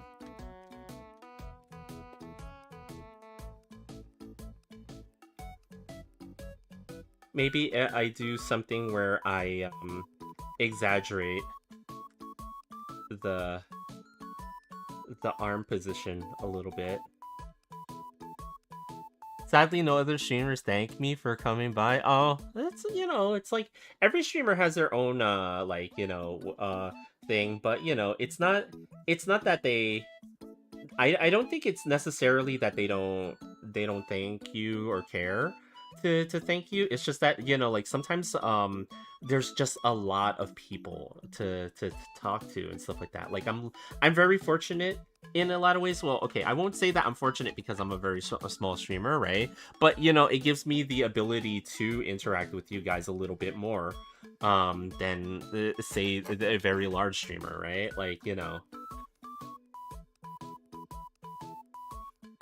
Speaker 1: Maybe I do something where I exaggerate the arm position a little bit. Sadly, no other streamers thank me for coming by. Oh, that's, you know, it's like every streamer has their own like, you know, thing, but you know, it's not that they I don't think it's necessarily that they don't thank you or care to thank you. It's just that, you know, like sometimes there's just a lot of people to talk to and stuff like that. Like I'm very fortunate in a lot of ways. Well, okay, I won't say that I'm fortunate because I'm a very small streamer, right? But you know, it gives me the ability to interact with you guys a little bit more than say a very large streamer, right? Like, you know,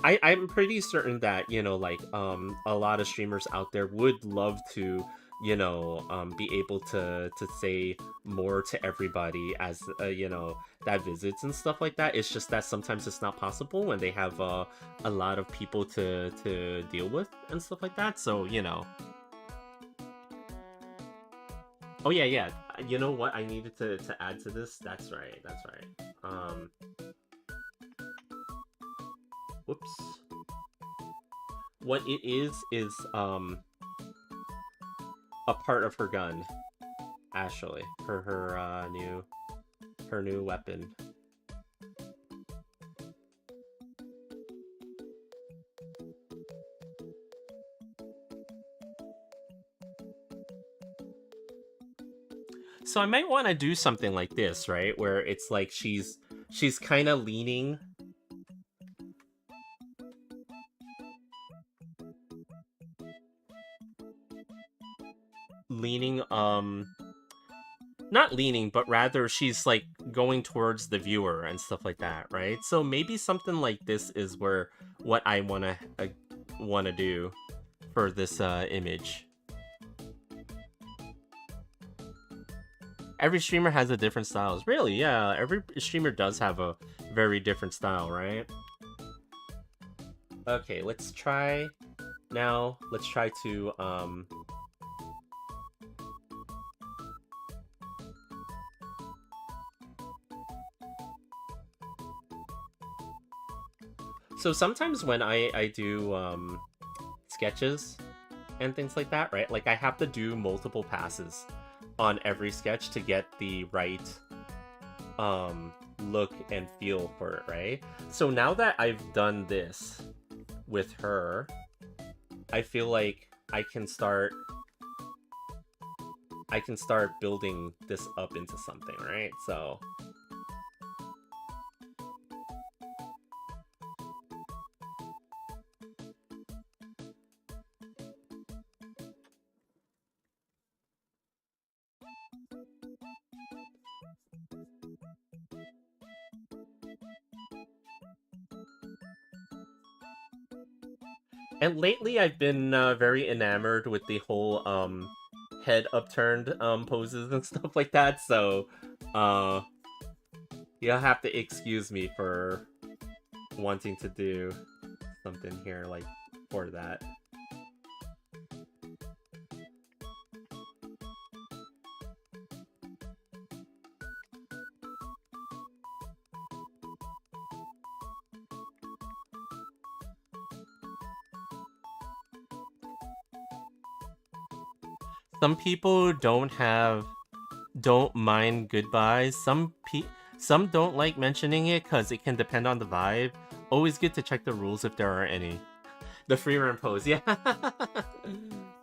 Speaker 1: I'm pretty certain that, you know, like, a lot of streamers out there would love to, you know, be able to say more to everybody as, you know, that visits and stuff like that. It's just that sometimes it's not possible when they have a lot of people to deal with and stuff like that. So, you know. Oh, yeah, yeah. You know what I needed to add to this? That's right, that's right. Whoops. What it is a part of her gun, actually, for her new weapon. So I might want to do something like this, right? Where it's like she's kind of leaning not leaning, but rather she's like going towards the viewer and stuff like that, right? So maybe something like this is where what I want to do for this image. Every streamer has a different style. Really, yeah, every streamer does have a very different style, right? Okay, let's try now. Let's try to so sometimes when I do sketches and things like that, right? Like I have to do multiple passes on every sketch to get the right look and feel for it, right? So now that I've done this with her, I feel like I can start building this up into something, right? So and lately I've been very enamored with the whole head upturned poses and stuff like that, so you'll have to excuse me for wanting to do something here like for that. Some people don't mind goodbyes. Some don't like mentioning it because it can depend on the vibe. Always good to check the rules if there are any. The free run pose, yeah.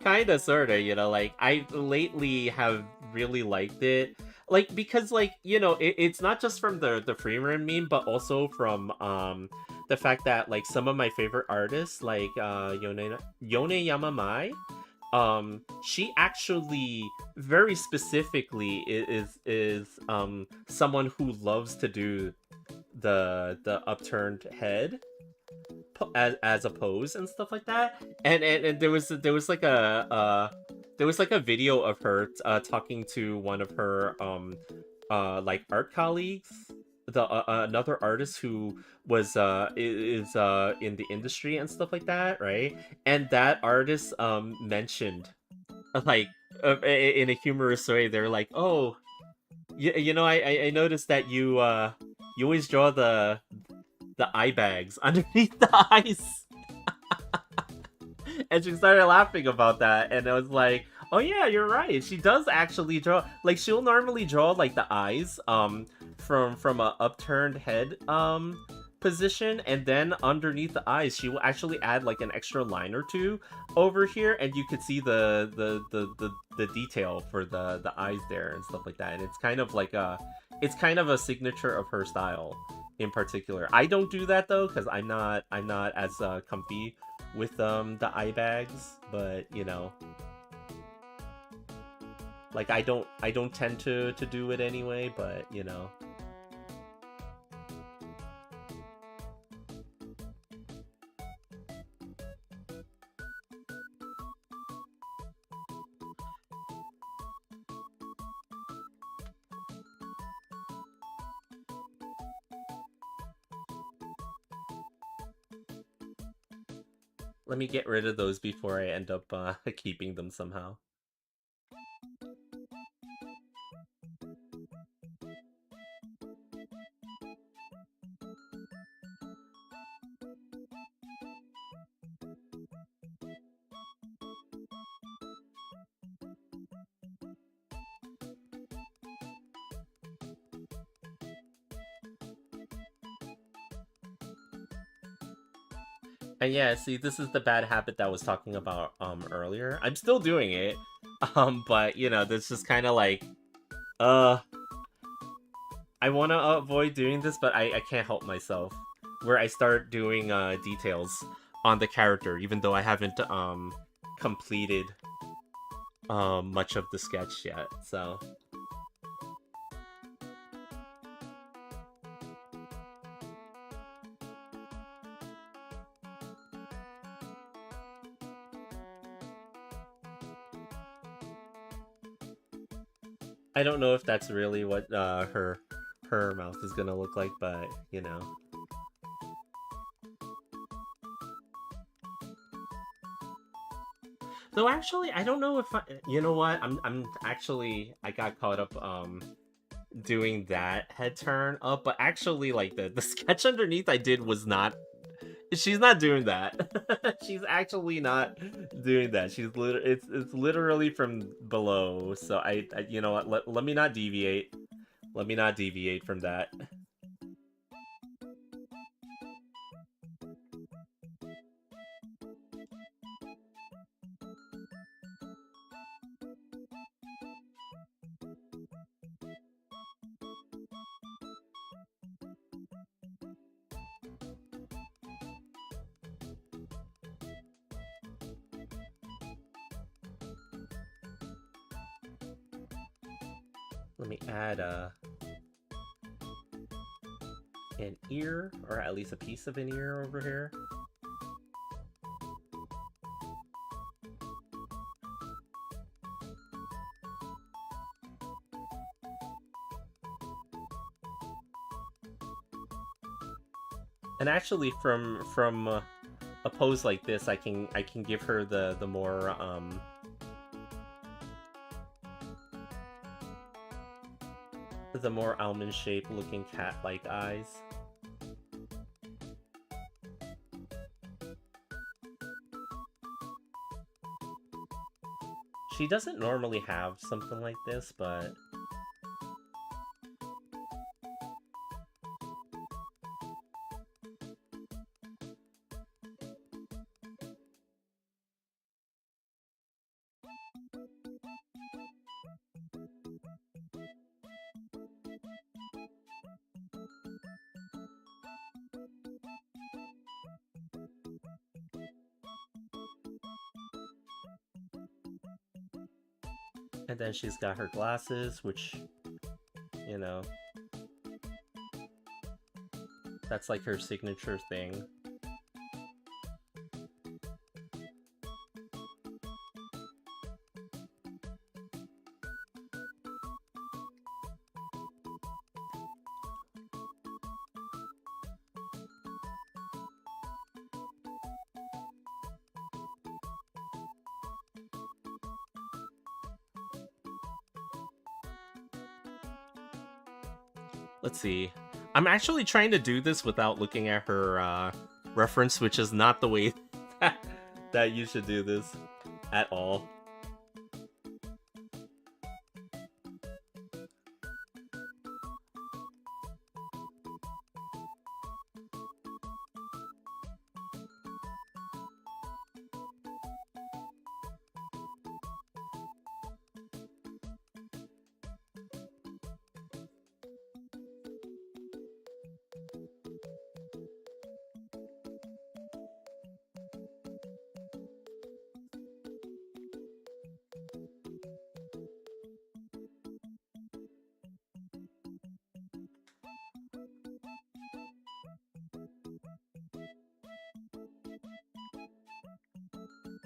Speaker 1: Kinda, sorta, like, I lately have really liked it. Like, because, like, it's not just from the free run meme, but also from, the fact that, like, some of my favorite artists, like, Yone Yamamai, she actually very specifically is someone who loves to do the upturned head as a pose and stuff like that. And there was like a video of her talking to one of her like art colleagues, the another artist who was is in the industry and stuff like that, right? And that artist mentioned, like, in a humorous way, they're like, oh, I noticed that you always draw the eye bags underneath the eyes. And she started laughing about that, and I was like, oh yeah, you're right, she does actually draw, like, she'll normally draw like the eyes from a upturned head position, and then underneath the eyes she will actually add like an extra line or two over here, and you could see the detail for the eyes there and stuff like that. And it's kind of like a signature of her style in particular. I don't do that though, because I'm not as comfy with the eye bags, but like, I don't tend to do it anyway, but let me get rid of those before I end up keeping them somehow. And yeah, see, this is the bad habit that I was talking about earlier. I'm still doing it, but that's just kind of like, uh, I want to avoid doing this, but I can't help myself. Where I start doing details on the character, even though I haven't completed much of the sketch yet. So. I don't know if that's really what her mouth is gonna look like, but Though actually, I don't know if you know what, I'm actually, I got caught up doing that head turn up, but actually, like, the sketch underneath I did was not. She's not doing that. She's actually not doing that. It's literally from below. So I you know what? Let me not deviate. Let me not deviate from that. Let me add an ear, or at least a piece of an ear over here. And actually, from a pose like this, I can give her the more the more almond-shaped looking cat-like eyes. She doesn't normally have something like this, but And then she's got her glasses, which, you know, that's like her signature thing. Let's see. I'm actually trying to do this without looking at her reference, which is not the way that you should do this at all.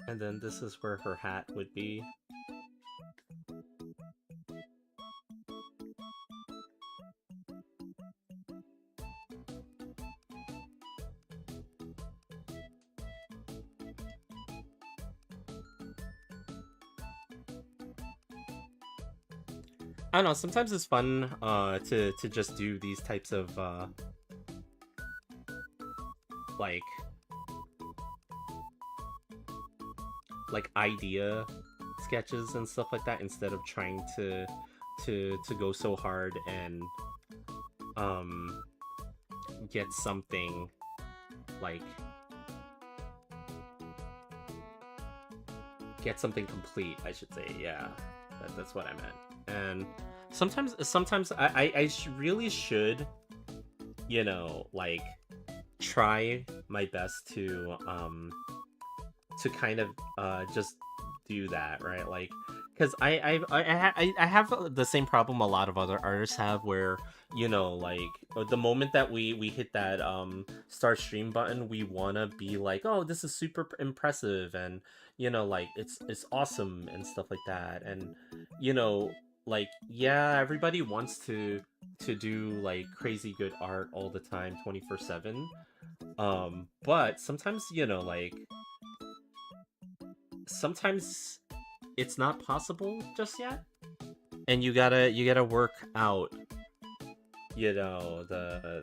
Speaker 1: And then this is where her hat would be. I don't know, sometimes it's fun to just do these types of like idea sketches and stuff like that, instead of trying to go so hard and get something complete, I should say. Yeah, that's what I meant. And sometimes I really should, you know, like, try my best to kind of just do that, right? Like, because I have the same problem a lot of other artists have, where, you know, like, the moment that we hit that start stream button, we want to be like, oh, this is super impressive, and, you know, like, it's awesome and stuff like that. And, you know, like, yeah, everybody wants to do like crazy good art all the time, 24/7. But sometimes, you know, like, sometimes it's not possible just yet, and you gotta work out, you know, the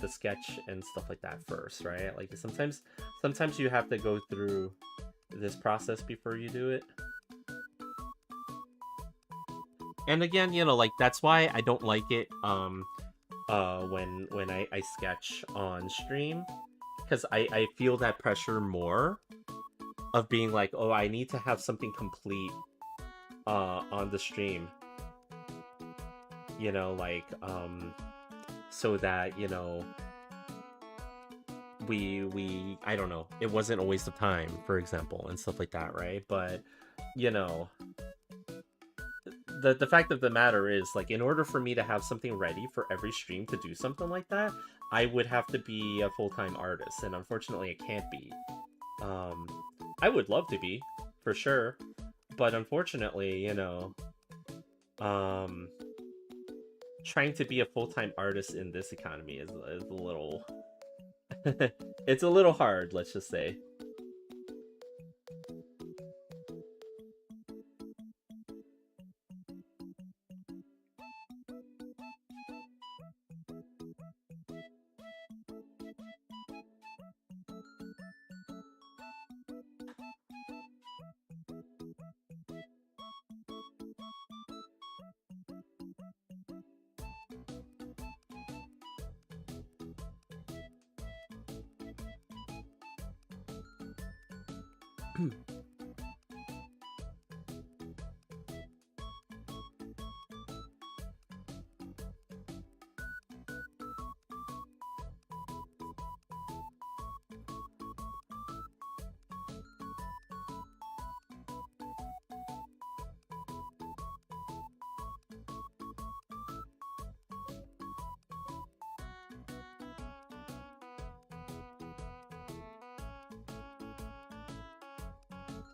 Speaker 1: sketch and stuff like that first, right? Like, sometimes you have to go through this process before you do it. And again, you know, like, that's why I don't like it when I sketch on stream, because I feel that pressure more of being like, oh, I need to have something complete on the stream, you know, like, so that, you know, we I don't know, it wasn't a waste of time, for example, and stuff like that, right? But, you know, the fact of the matter is, like, in order for me to have something ready for every stream to do something like that, I would have to be a full-time artist, and unfortunately I can't be. I would love to be, for sure, but unfortunately, you know, trying to be a full-time artist in this economy is a little it's a little hard, let's just say.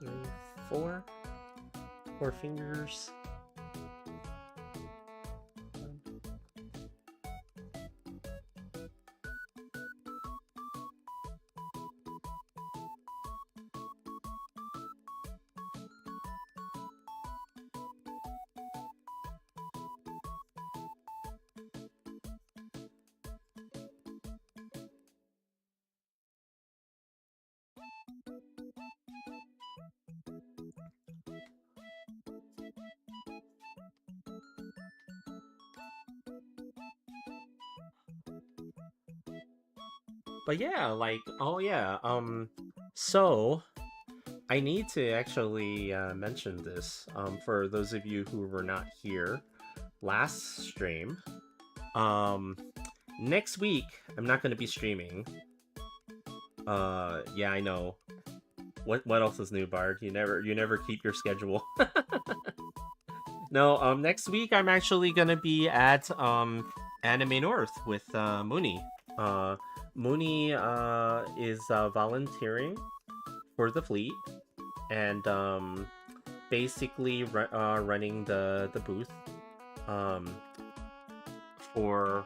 Speaker 1: 3, 4. 4 fingers. But yeah, like, oh yeah, so I need to actually mention this for those of you who were not here last stream. Um, Next week I'm not going to be streaming. Yeah, I know. What else is new, Bard? You never keep your schedule. No, next week I'm actually gonna be at Anime North with Mooney. Uh, Mooney is volunteering for the fleet and basically running the booth um for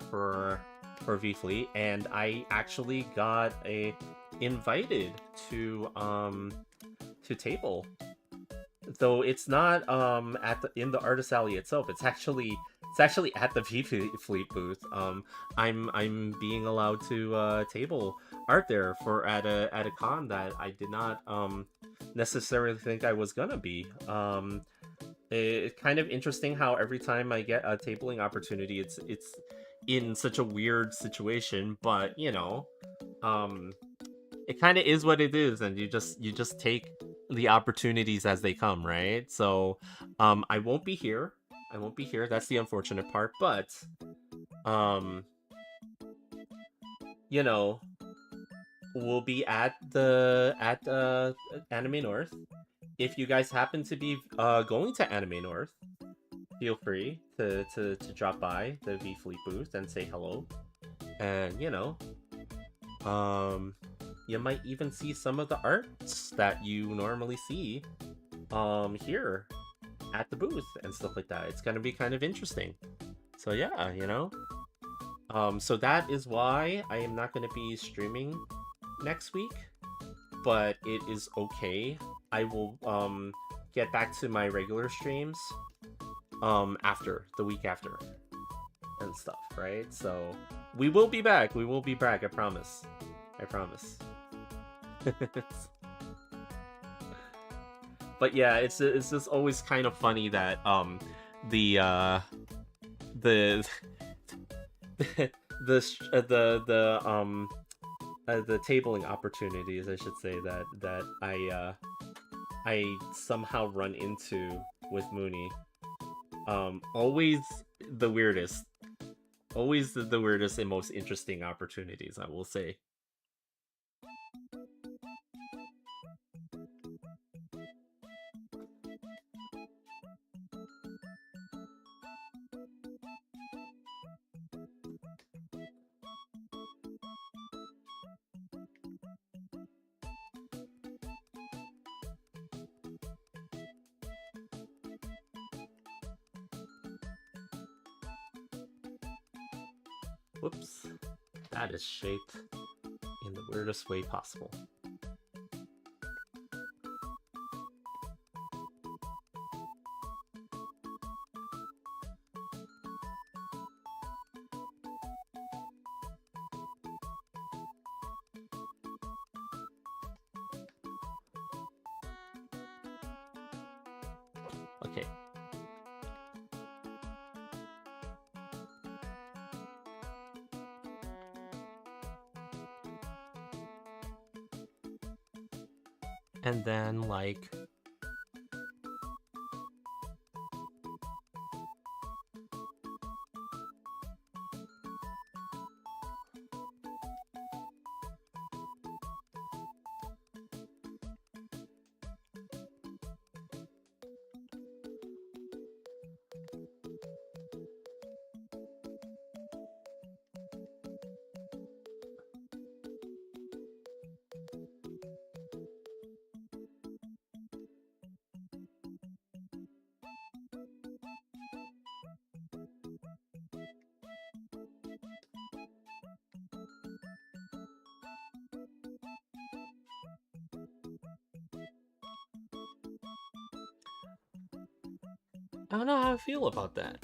Speaker 1: V Fleet, and I actually got invited to table, though it's not in the artist alley itself. It's actually at the V Fleet booth. I'm being allowed to table art there for at a con that I did not necessarily think I was gonna be. It's kind of interesting how every time I get a tabling opportunity, it's in such a weird situation, but um, it kind of is what it is, and you just take the opportunities as they come, right? So, I won't be here. I won't be here. That's the unfortunate part, but um, you know, we'll be at Anime North. If you guys happen to be going to Anime North, feel free to drop by the V Fleet booth and say hello. And um, you might even see some of the arts that you normally see here at the booth and stuff like that. It's gonna be kind of interesting. So yeah, so that is why I am not gonna be streaming next week, but it is okay. I will get back to my regular streams after the week after and stuff, right? So we will be back. We will be back. I promise. I promise. But yeah, it's just always kind of funny that the the the tabling opportunities, I should say, that I somehow run into with Mooney, always the weirdest, always the weirdest and most interesting opportunities, I will say. Whoops, that is shaped in the weirdest way possible. Okay. And then, like, I don't know how I feel about that.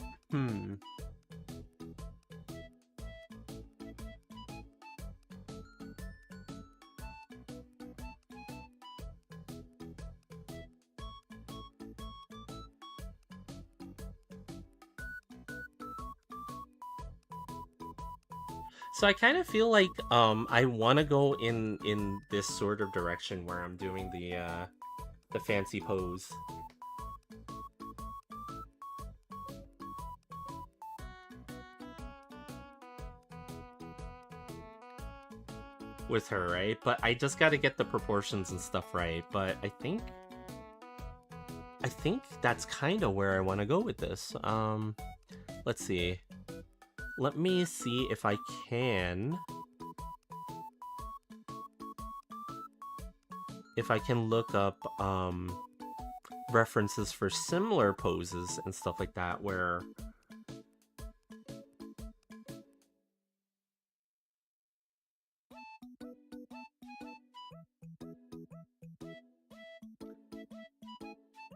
Speaker 1: So I kind of feel like I want to go in this sort of direction where I'm doing the fancy pose with her, right? But I just got to get the proportions and stuff right. But I think that's kind of where I want to go with this. Let's see. Let me see if I can look up references for similar poses and stuff like that where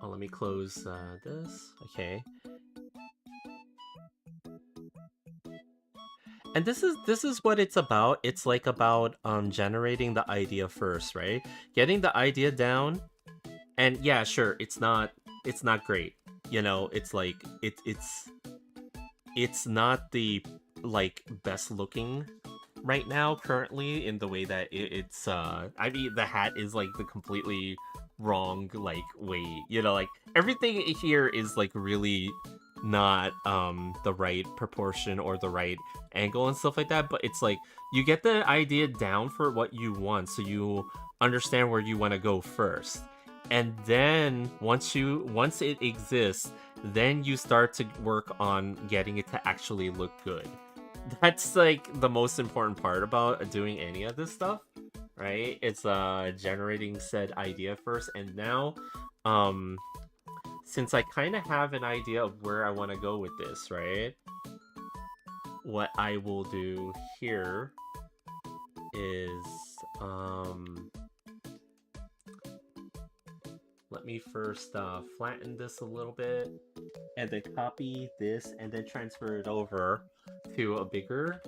Speaker 1: let me close this. Okay. And this is what it's about. It's like about generating the idea first, right? Getting the idea down. And yeah, sure, it's not great. You know, it's like it's not the like best looking right now currently in the way that it's I mean the hat is like the completely wrong like way, you know, like everything here is like really not the right proportion or the right angle and stuff like that, but it's like you get the idea down for what you want, so you understand where you want to go first, and then once it exists, then you start to work on getting it to actually look good. That's like the most important part about doing any of this stuff, right? It's generating said idea first, and now since I kind of have an idea of where I want to go with this, right? What I will do here is let me first flatten this a little bit and then copy this and then transfer it over to a bigger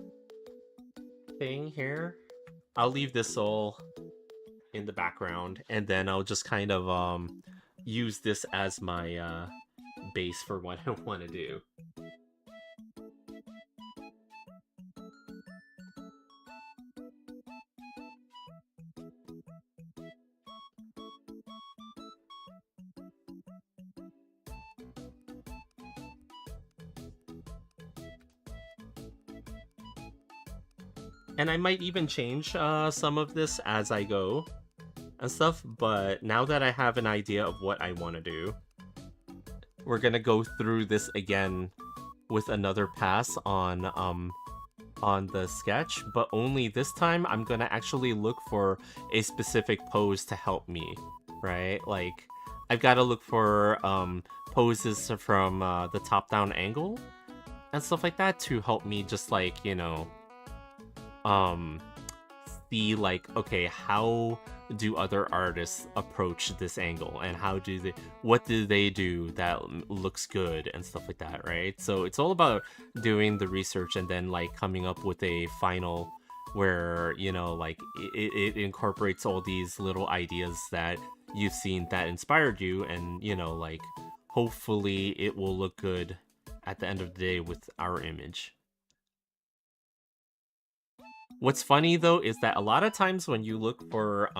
Speaker 1: thing here. I'll leave this all in the background, and then I'll just kind of use this as my base for what I want to do. And I might even change some of this as I go and stuff, but now that I have an idea of what I want to do, we're gonna go through this again with another pass on the sketch, but only this time I'm gonna actually look for a specific pose to help me, right? Like I've got to look for poses from the top-down angle and stuff like that to help me just like, you know, see like, okay, how do other artists approach this angle, and what do they do that looks good and stuff like that, right? So it's all about doing the research and then like coming up with a final where, you know, like it incorporates all these little ideas that you've seen that inspired you, and, you know, like hopefully it will look good at the end of the day with our image. What's funny though is that a lot of times when you look for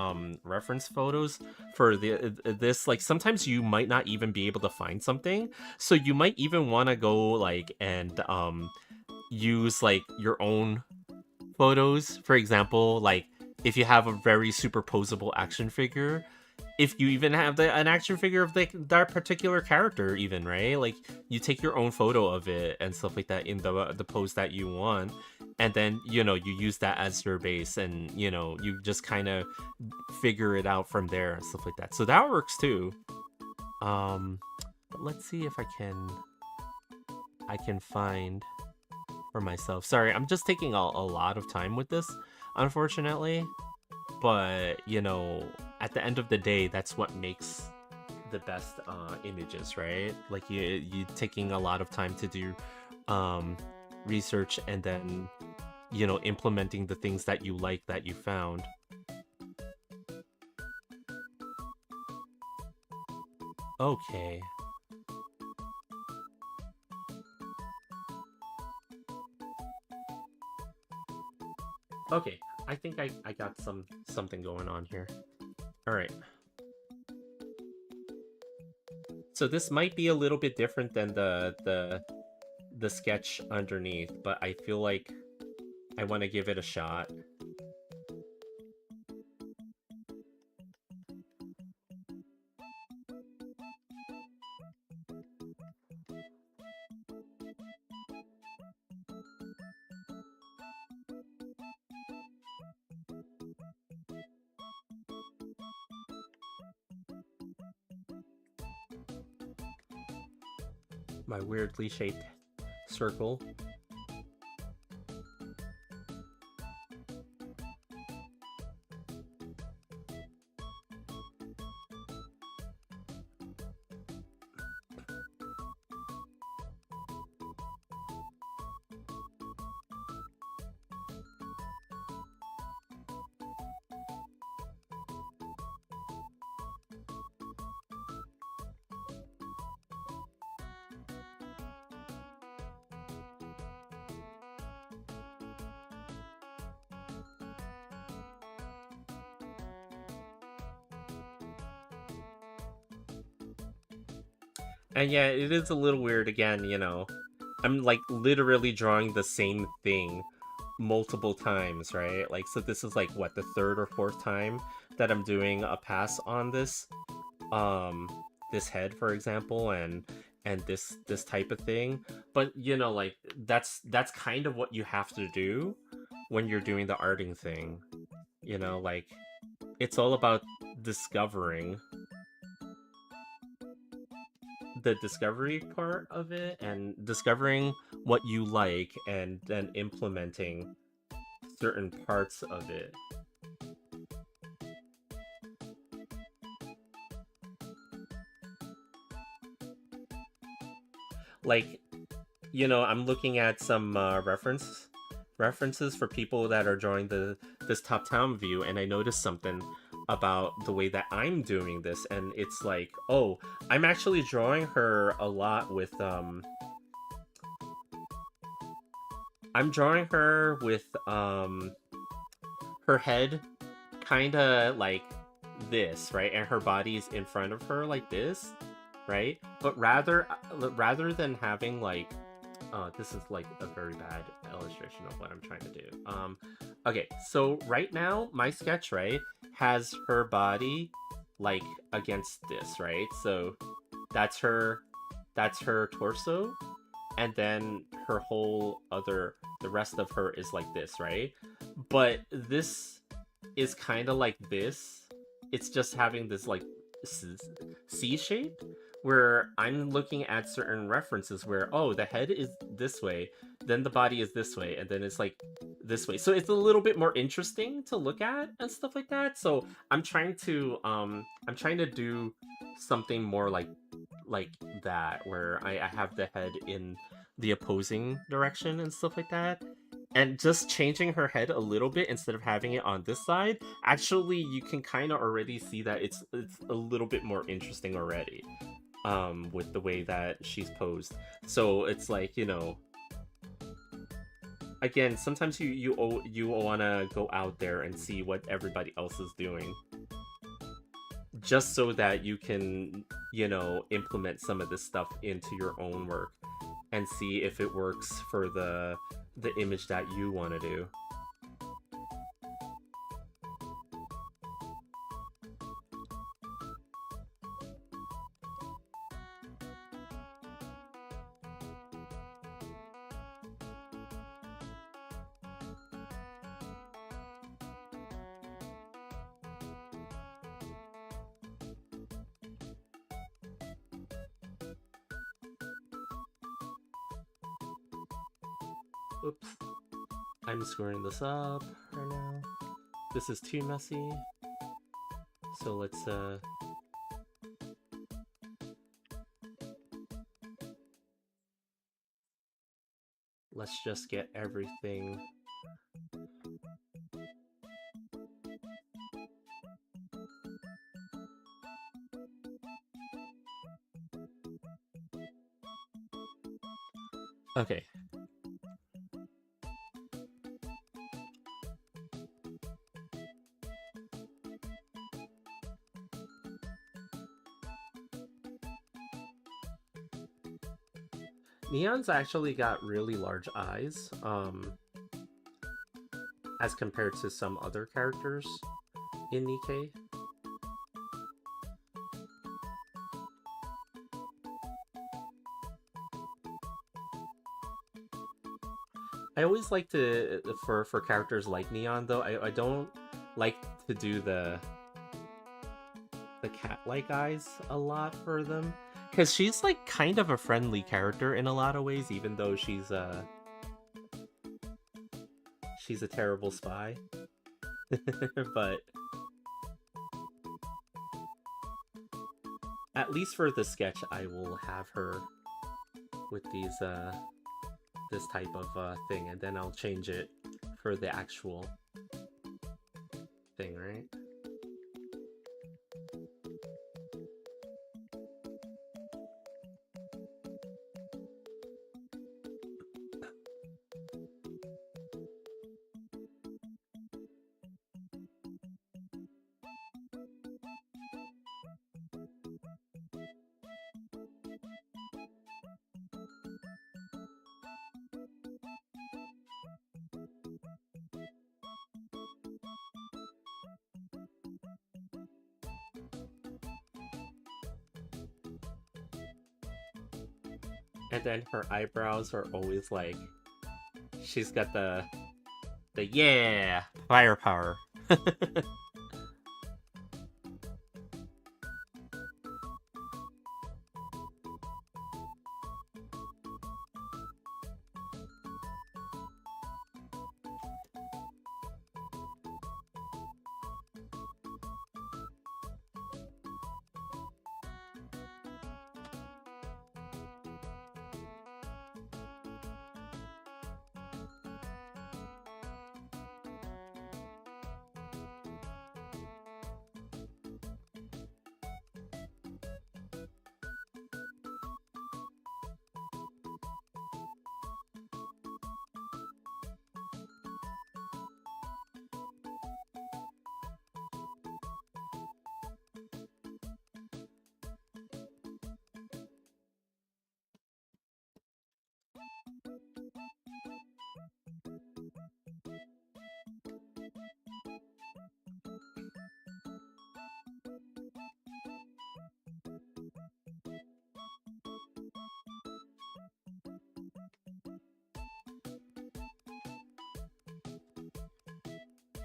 Speaker 1: reference photos for this, like sometimes you might not even be able to find something, so you might even want to go like and use like your own photos. For example, like if you have a very superposable action figure, if you even have an action figure of like that particular character, even, right? Like you take your own photo of it and stuff like that in the pose that you want, and then, you know, you use that as your base, and, you know, you just kind of figure it out from there and stuff like that. So that works too. But let's see if I can find for myself. Sorry, I'm just taking a lot of time with this, unfortunately. But, you know, at the end of the day, that's what makes the best images, right? Like you taking a lot of time to do um research, and then implementing the things that you like that you found. Okay. Okay, I think I got something going on here. All right. So this might be a little bit different than the sketch underneath, but I feel like I want to give it a shot. My weirdly shaped circle. And yeah, it is a little weird again, I'm like literally drawing the same thing multiple times, right? Like, so this is like what, the third or fourth time that I'm doing a pass on um this head, for example, and this type of thing. But like that's kind of what you have to do when you're doing the arting thing. Like it's all about discovering the discovery part of it, and discovering what you like, and then implementing certain parts of it. Like, I'm looking at some references for people that are drawing this top-down view, and I noticed something about the way that I'm doing this, and it's like, oh, I'm actually drawing her a lot with I'm drawing her with her head kind of like this, right? And her body's in front of her like this, right? But rather than having like this is like a very bad illustration of what I'm trying to do. Okay, so right now my sketch, right, has her body like against this, right? So that's her torso, and then her whole the rest of her is like this, right? But this is kind of like this. It's just having this like C shape, where I'm looking at certain references where, oh, the head is this way, then the body is this way, and then it's like this way. So it's a little bit more interesting to look at and stuff like that. So I'm trying to do something more like that, where I have the head in the opposing direction and stuff like that. And just changing her head a little bit instead of having it on this side, actually you can kind of already see that it's a little bit more interesting already, with the way that she's posed. So it's like, again, sometimes you want to go out there and see what everybody else is doing, just so that you can, implement some of this stuff into your own work and see if it works for the image that you want to do. Oops. I'm screwing this up right now. This is too messy. So let's let's just get everything. Okay. Neon's actually got really large eyes, as compared to some other characters in Nikkei. I always like to, for characters like Neon though, I don't like to do the cat-like eyes a lot for them, because she's like kind of a friendly character in a lot of ways, even though she's a terrible spy. But at least for the sketch, I will have her with these this type of thing, and then I'll change it for the actual thing, right? And then her eyebrows are always like, she's got the yeah firepower.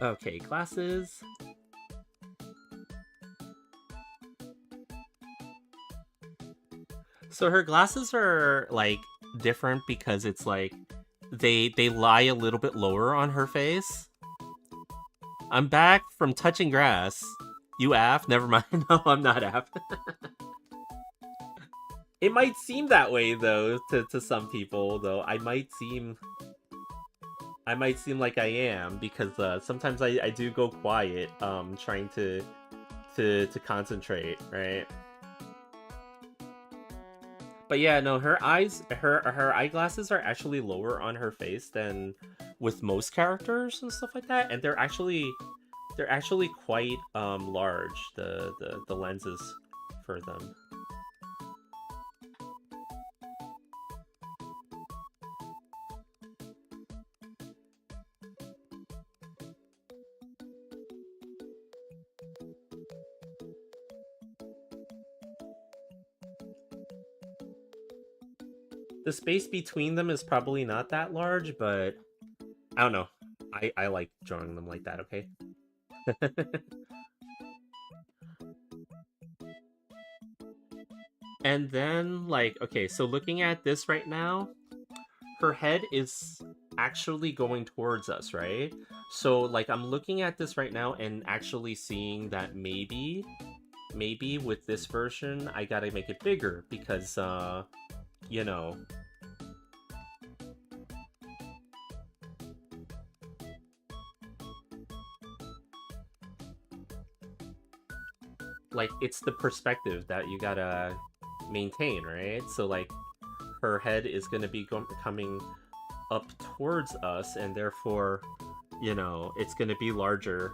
Speaker 1: Okay, glasses. So her glasses are like different because it's like they lie a little bit lower on her face. I'm back from touching grass. You af? Never mind. No, I'm not af. It might seem that way though to some people though. I might seem like I am because sometimes I do go quiet trying to concentrate, right? But yeah, no, her eyeglasses are actually lower on her face than with most characters and stuff like that, and they're actually quite large, the lenses for them. The space between them is probably not that large, but I don't know. I like drawing them like that, okay? And then, like, okay, so looking at this right now, her head is actually going towards us, right? So, like, I'm looking at this right now and actually seeing that maybe with this version, I gotta make it bigger because, you know, like it's the perspective that you gotta maintain, right? So like her head is gonna be coming up towards us, and therefore, you know, it's gonna be larger.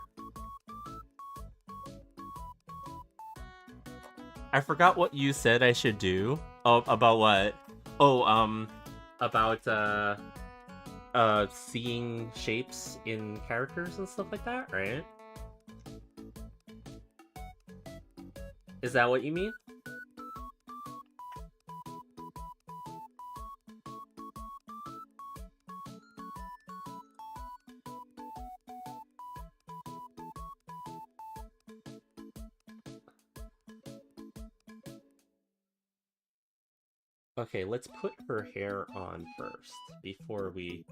Speaker 1: I forgot what you said I should do. Oh, about what? Oh, about seeing shapes in characters and stuff like that, right? Is that what you mean? Okay, let's put her hair on first before we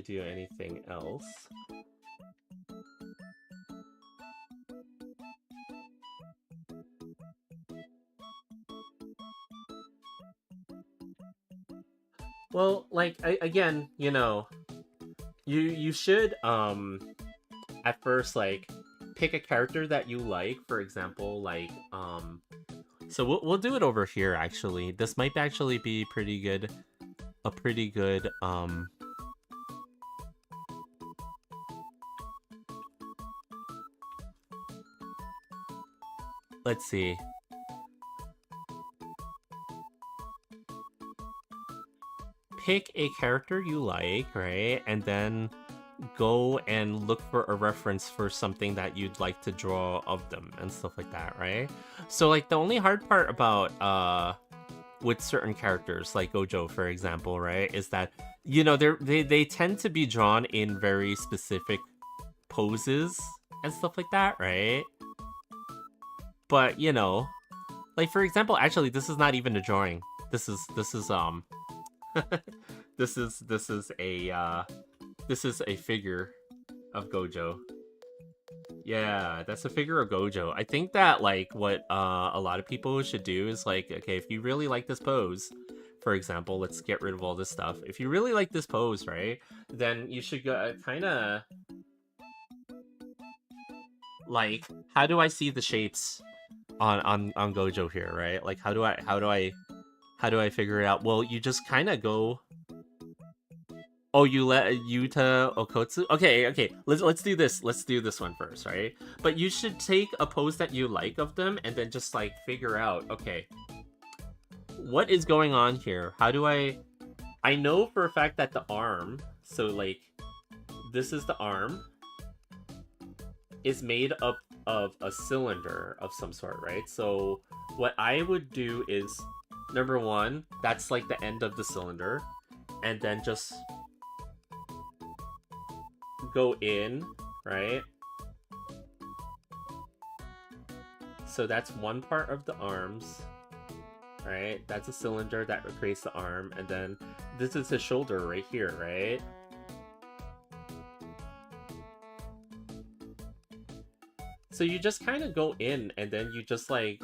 Speaker 1: do anything else. Well, like again, you know, you should at first like pick a character that you like. For example, like so we'll do it over here actually. This might actually be pretty good, a pretty good let's see. Pick a character you like, right? And then go and look for a reference for something that you'd like to draw of them and stuff like that, right? So like the only hard part about with certain characters like Gojo, for example, right, is that, you know, they tend to be drawn in very specific poses and stuff like that, right? But you know, like for example, actually this is not even a drawing. This is this is a figure of Gojo. Yeah, that's a figure of Gojo. I think that like what a lot of people should do is like, okay, if you really like this pose, for example, let's get rid of all this stuff. If you really like this pose, right, then you should go kind of like, how do I see the shapes on Gojo here, right? Like how do I figure it out? Well, you just kind of go. Oh, you let Yuta Okotsu? Okay. Let's do this. Let's do this one first, right? But you should take a pose that you like of them and then just like figure out, okay, what is going on here? How do I know for a fact that the arm, so like this is the arm, is made up of a cylinder of some sort, right? So what I would do is, number one, that's like the end of the cylinder, and then just go in, right? So that's one part of the arms, right? That's a cylinder that creates the arm, and then this is the shoulder right here, right? So you just kind of go in, and then you just like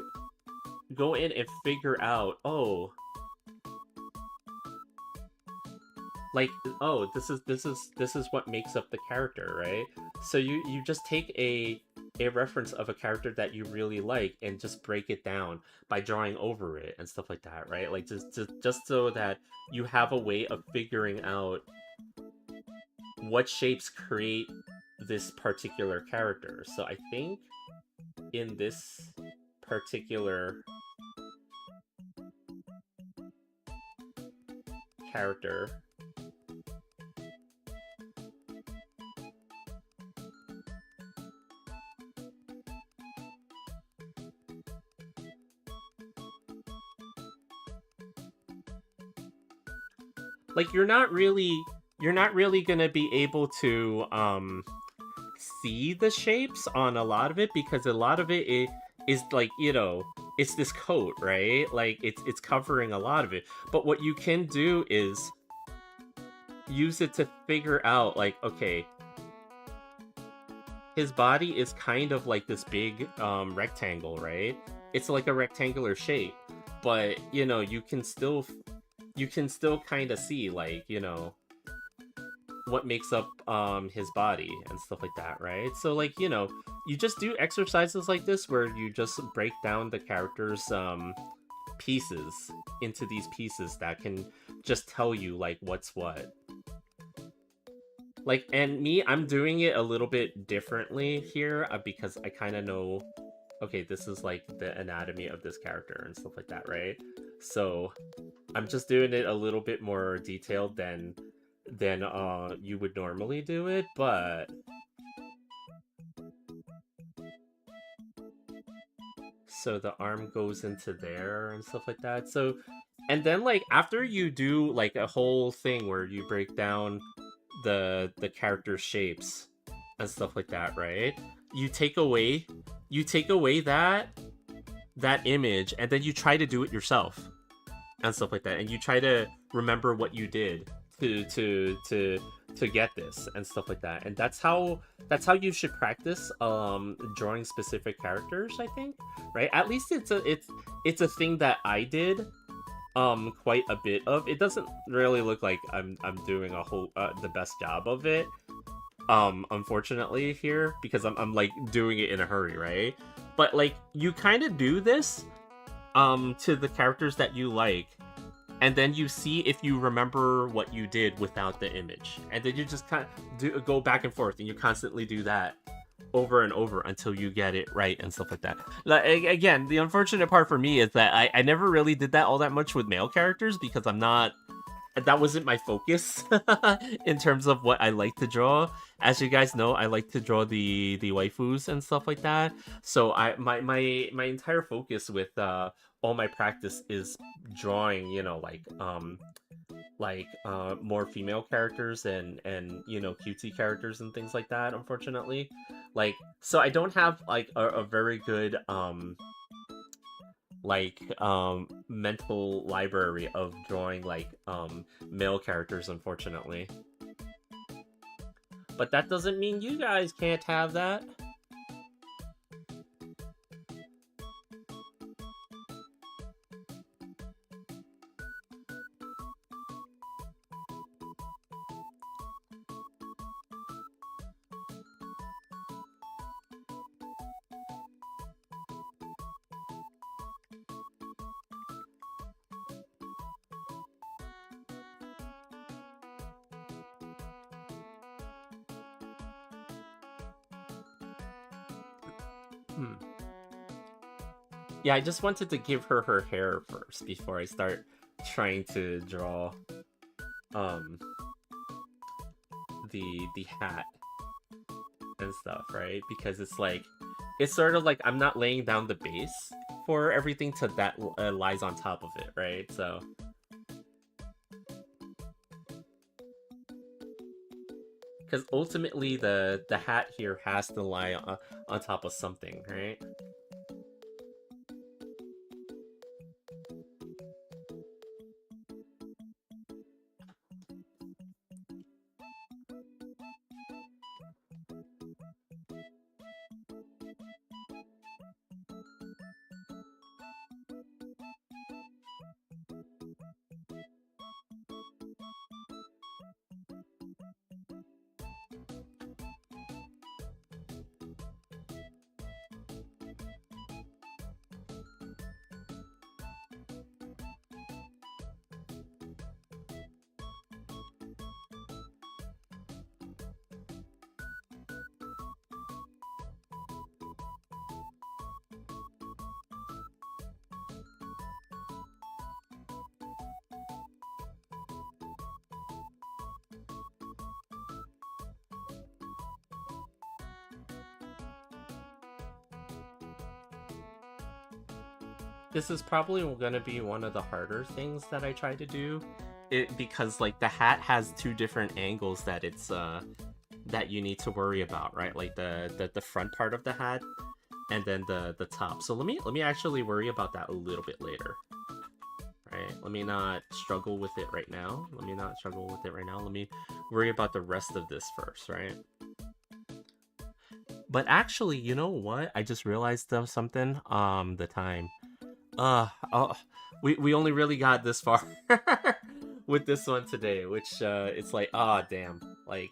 Speaker 1: go in and figure out, oh, like, oh, this is what makes up the character, right? So you just take a reference of a character that you really like and just break it down by drawing over it and stuff like that, right? Like just so that you have a way of figuring out what shapes create this particular character. So I think in this particular character, like you're not really gonna be able to see the shapes on a lot of it, because a lot of it is like, you know, it's this coat, right? Like it's covering a lot of it. But what you can do is use it to figure out, like, okay, his body is kind of like this big rectangle, right? It's like a rectangular shape, but you know, you can still kind of see, like, you know, what makes up his body and stuff like that, right? So like, you know, you just do exercises like this where you just break down the character's pieces into these pieces that can just tell you like what's what. Like, and me, I'm doing it a little bit differently here because I kind of know, okay, this is like the anatomy of this character and stuff like that, right? So I'm just doing it a little bit more detailed than you would normally do it, but so the arm goes into there and stuff like that. So, and then like after you do like a whole thing where you break down the character shapes and stuff like that, right? You take away that image and then you try to do it yourself and stuff like that, and you try to remember what you did to get this and stuff like that. And that's how you should practice drawing specific characters, I think, right? At least it's a thing that I did quite a bit of. It doesn't really look like I'm doing a whole the best job of it, unfortunately here, because I'm like doing it in a hurry, right? But like you kind of do this to the characters that you like, and then you see if you remember what you did without the image, and then you just kind of go back and forth, and you constantly do that over and over until you get it right and stuff like that. Like, again, the unfortunate part for me is that I never really did that all that much with male characters because that wasn't my focus in terms of what I like to draw. As you guys know, I like to draw the waifus and stuff like that. So my entire focus with all my practice is drawing, you know, like more female characters and you know, cutesy characters and things like that, unfortunately. Like, so I don't have like a very good mental library of drawing like male characters, unfortunately. But that doesn't mean you guys can't have that. Yeah, I just wanted to give her her hair first before I start trying to draw the hat and stuff, right? Because it's like, it's sort of like I'm not laying down the base for everything to that lies on top of it, right? So because ultimately the hat here has to lie on top of something, right? This is probably gonna be one of the harder things that I try to do. Because like the hat has two different angles that it's that you need to worry about, right? Like the front part of the hat and then the top. So let me actually worry about that a little bit later. Right? Let me not struggle with it right now. Let me worry about the rest of this first, right? But actually, you know what? I just realized something. The time. Oh, we only really got this far with this one today, which it's like, ah, damn. Like,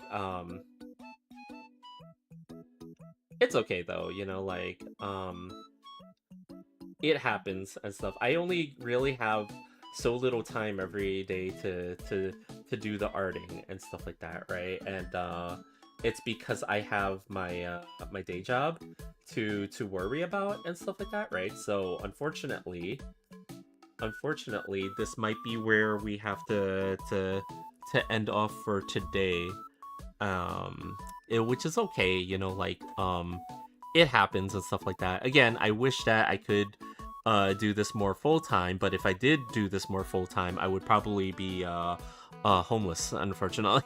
Speaker 1: it's okay though, you know, like, it happens and stuff. I only really have so little time every day to do the arting and stuff like that, right? And it's because I have my day job to worry about and stuff like that, right? So unfortunately, this might be where we have to end off for today. Which is okay, you know, like, it happens and stuff like that. Again, I wish that I could do this more full time, but if I did do this more full time, I would probably be homeless, unfortunately.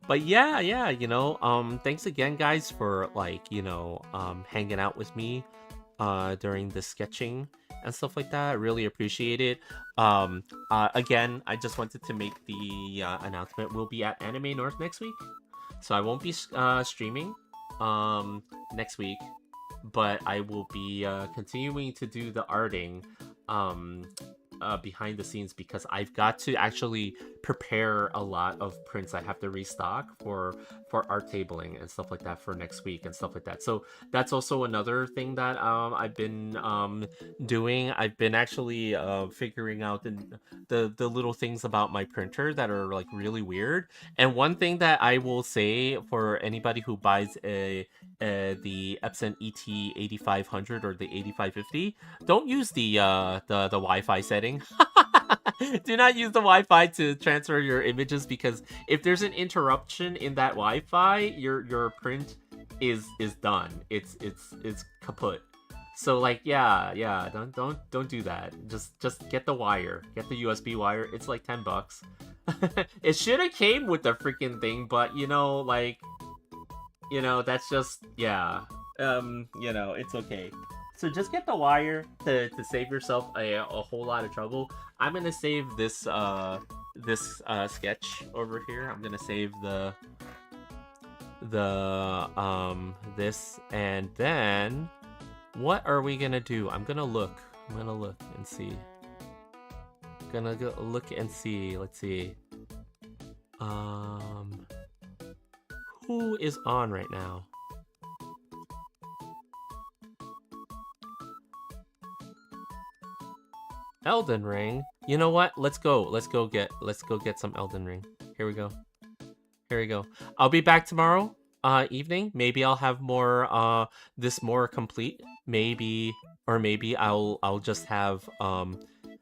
Speaker 1: But yeah, you know, thanks again, guys, for, like, you know, hanging out with me during the sketching and stuff like that. I really appreciate it. Again, I just wanted to make the announcement. We'll be at Anime North next week, so I won't be streaming next week, but I will be continuing to do the arting behind the scenes, because I've got to actually prepare a lot of prints I have to restock for art tabling and stuff like that for next week and stuff like that. So that's also another thing that I've been doing. I've been actually figuring out the little things about my printer that are, like, really weird. And one thing that I will say for anybody who buys the Epson ET 8500 or the 8550, don't use the Wi-Fi setting. Do not use the Wi-Fi to transfer your images, because if there's an interruption in that Wi-Fi, your print is done. It's kaput. So, like, yeah, don't do that. Just get the wire. Get the USB wire. It's like $10. It should have came with the freaking thing, but, you know, like, you know, that's just, yeah. You know, it's okay. So just get the wire to save yourself a whole lot of trouble. I'm gonna save this sketch over here. I'm gonna save the this, and then what are we gonna do? I'm gonna look and see. Gonna go look and see. Let's see. Who is on right now? Elden Ring. You know what? Let's go get some Elden Ring. Here we go. I'll be back tomorrow evening. Maybe I'll have more this more complete. Maybe I'll just have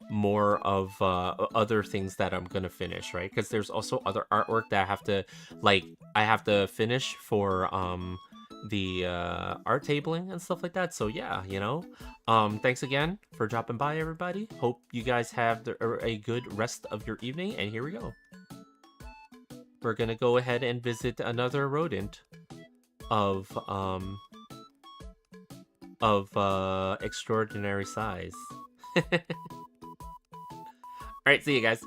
Speaker 1: more of other things that I'm gonna finish, right? Because there's also other artwork that I have to finish for the art tabling and stuff like that. So yeah, you know, thanks again for dropping by, everybody. Hope you guys have a good rest of your evening, and here we go. We're gonna go ahead and visit another rodent of extraordinary size. All right, see you guys.